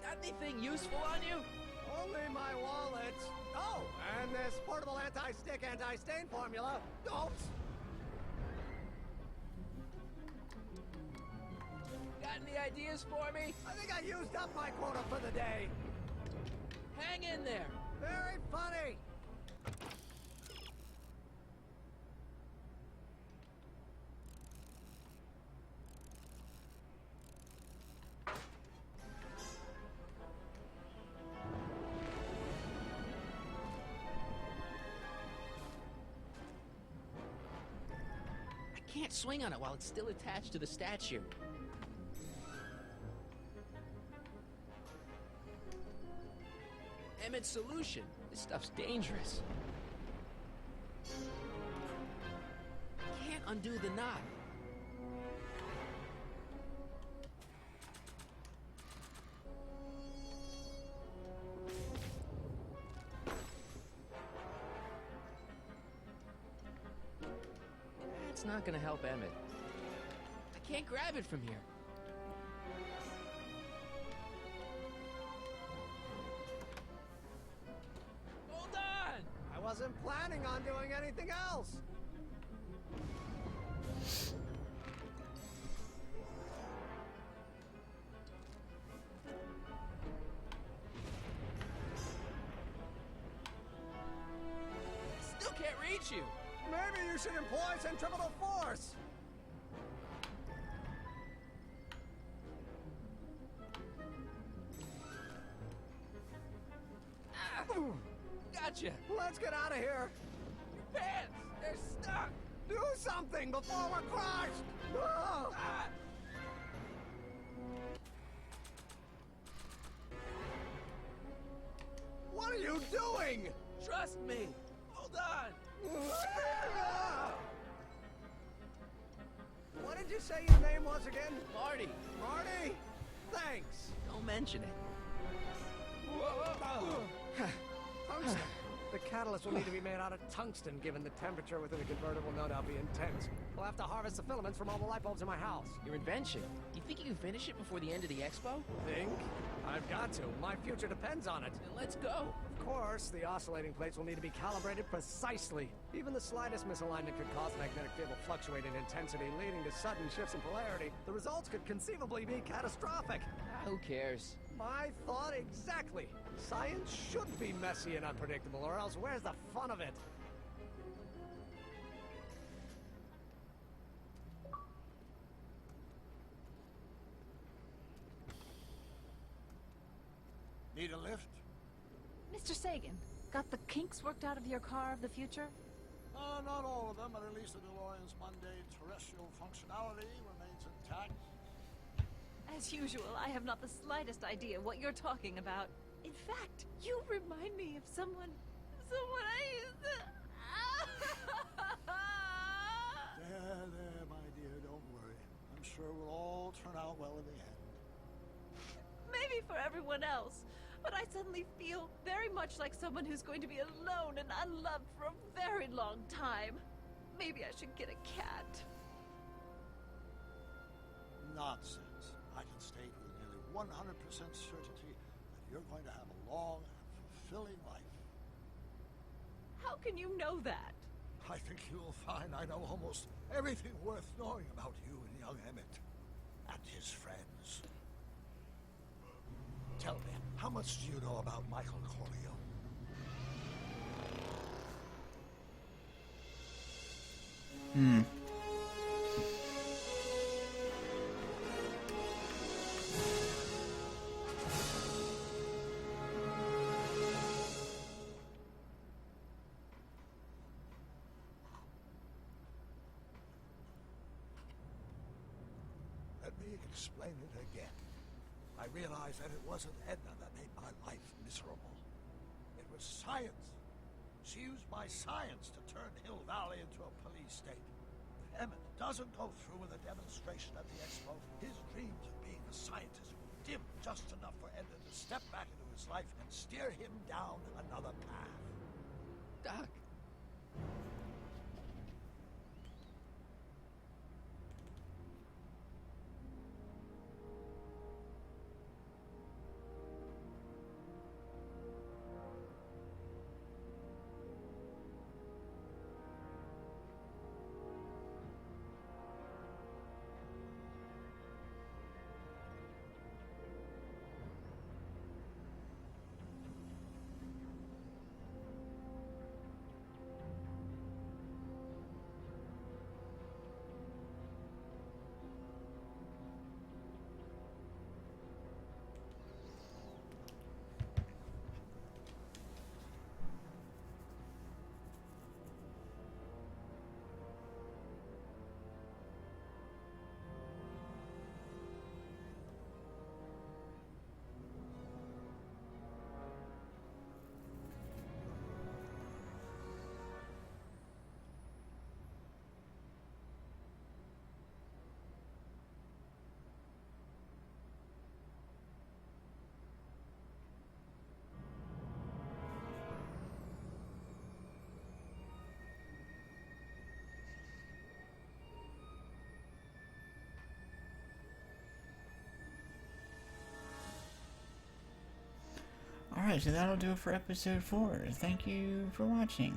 Got anything useful on you? Only my wallet. Oh, and this portable anti-stick, anti-stain formula. Don't. Got any ideas for me? I think I used up my quota for the day. Hang in there. Very funny. I can't swing on it while it's still attached to the statue. Emmett's solution. This stuff's dangerous. Can't undo the knot. That's not gonna help Emmett. I can't grab it from here. Hold on! I wasn't planning on doing anything else. Still can't reach you. Maybe you should employ centripetal force. Gotcha. Let's get out of here. Your pants, they're stuck. Do something before we're crushed. Ah! Ah. What are you doing? Trust me. Hold on. What did you say your name was again? Marty. Marty? Thanks. Don't mention it. Tungsten. The catalyst will need to be made out of tungsten, given the temperature within the converter will no doubt be intense. We'll have to harvest the filaments from all the light bulbs in my house. Your invention. You think you can finish it before the end of the expo? Think? I've got to. My future depends on it. Then let's go. Of course, the oscillating plates will need to be calibrated precisely. Even the slightest misalignment could cause the magnetic field to fluctuate in intensity, leading to sudden shifts in polarity. The results could conceivably be catastrophic. Who cares? My thought exactly. Science should be messy and unpredictable, or else where's the fun of it? Need a lift? Mr. Sagan, got the kinks worked out of your car of the future? Not all of them, but at least the DeLorean's mundane terrestrial functionality remains intact. As usual, I have not the slightest idea what you're talking about. In fact, you remind me of someone I used to... There, my dear, don't worry. I'm sure we'll all turn out well in the end. Maybe for everyone else, but I suddenly feel very much like someone who's going to be alone and unloved for a very long time. Maybe I should get a cat. Nonsense. I can state with nearly 100% certainty that you're going to have a long and fulfilling life. How can you know that? I think you'll find I know almost everything worth knowing about you and young Emmett and his friends. Tell me, how much do you know about Michael Corleone? Let me explain it again. I realized that it wasn't Edna that made my life miserable. It was science. She used my science to turn Hill Valley into a police state. Emmett doesn't go through with a demonstration at the expo, his dreams of being a scientist will dim just enough for Edna to step back into his life and steer him down another path. Doc. Alright, so that'll do it for episode 4. Thank you for watching.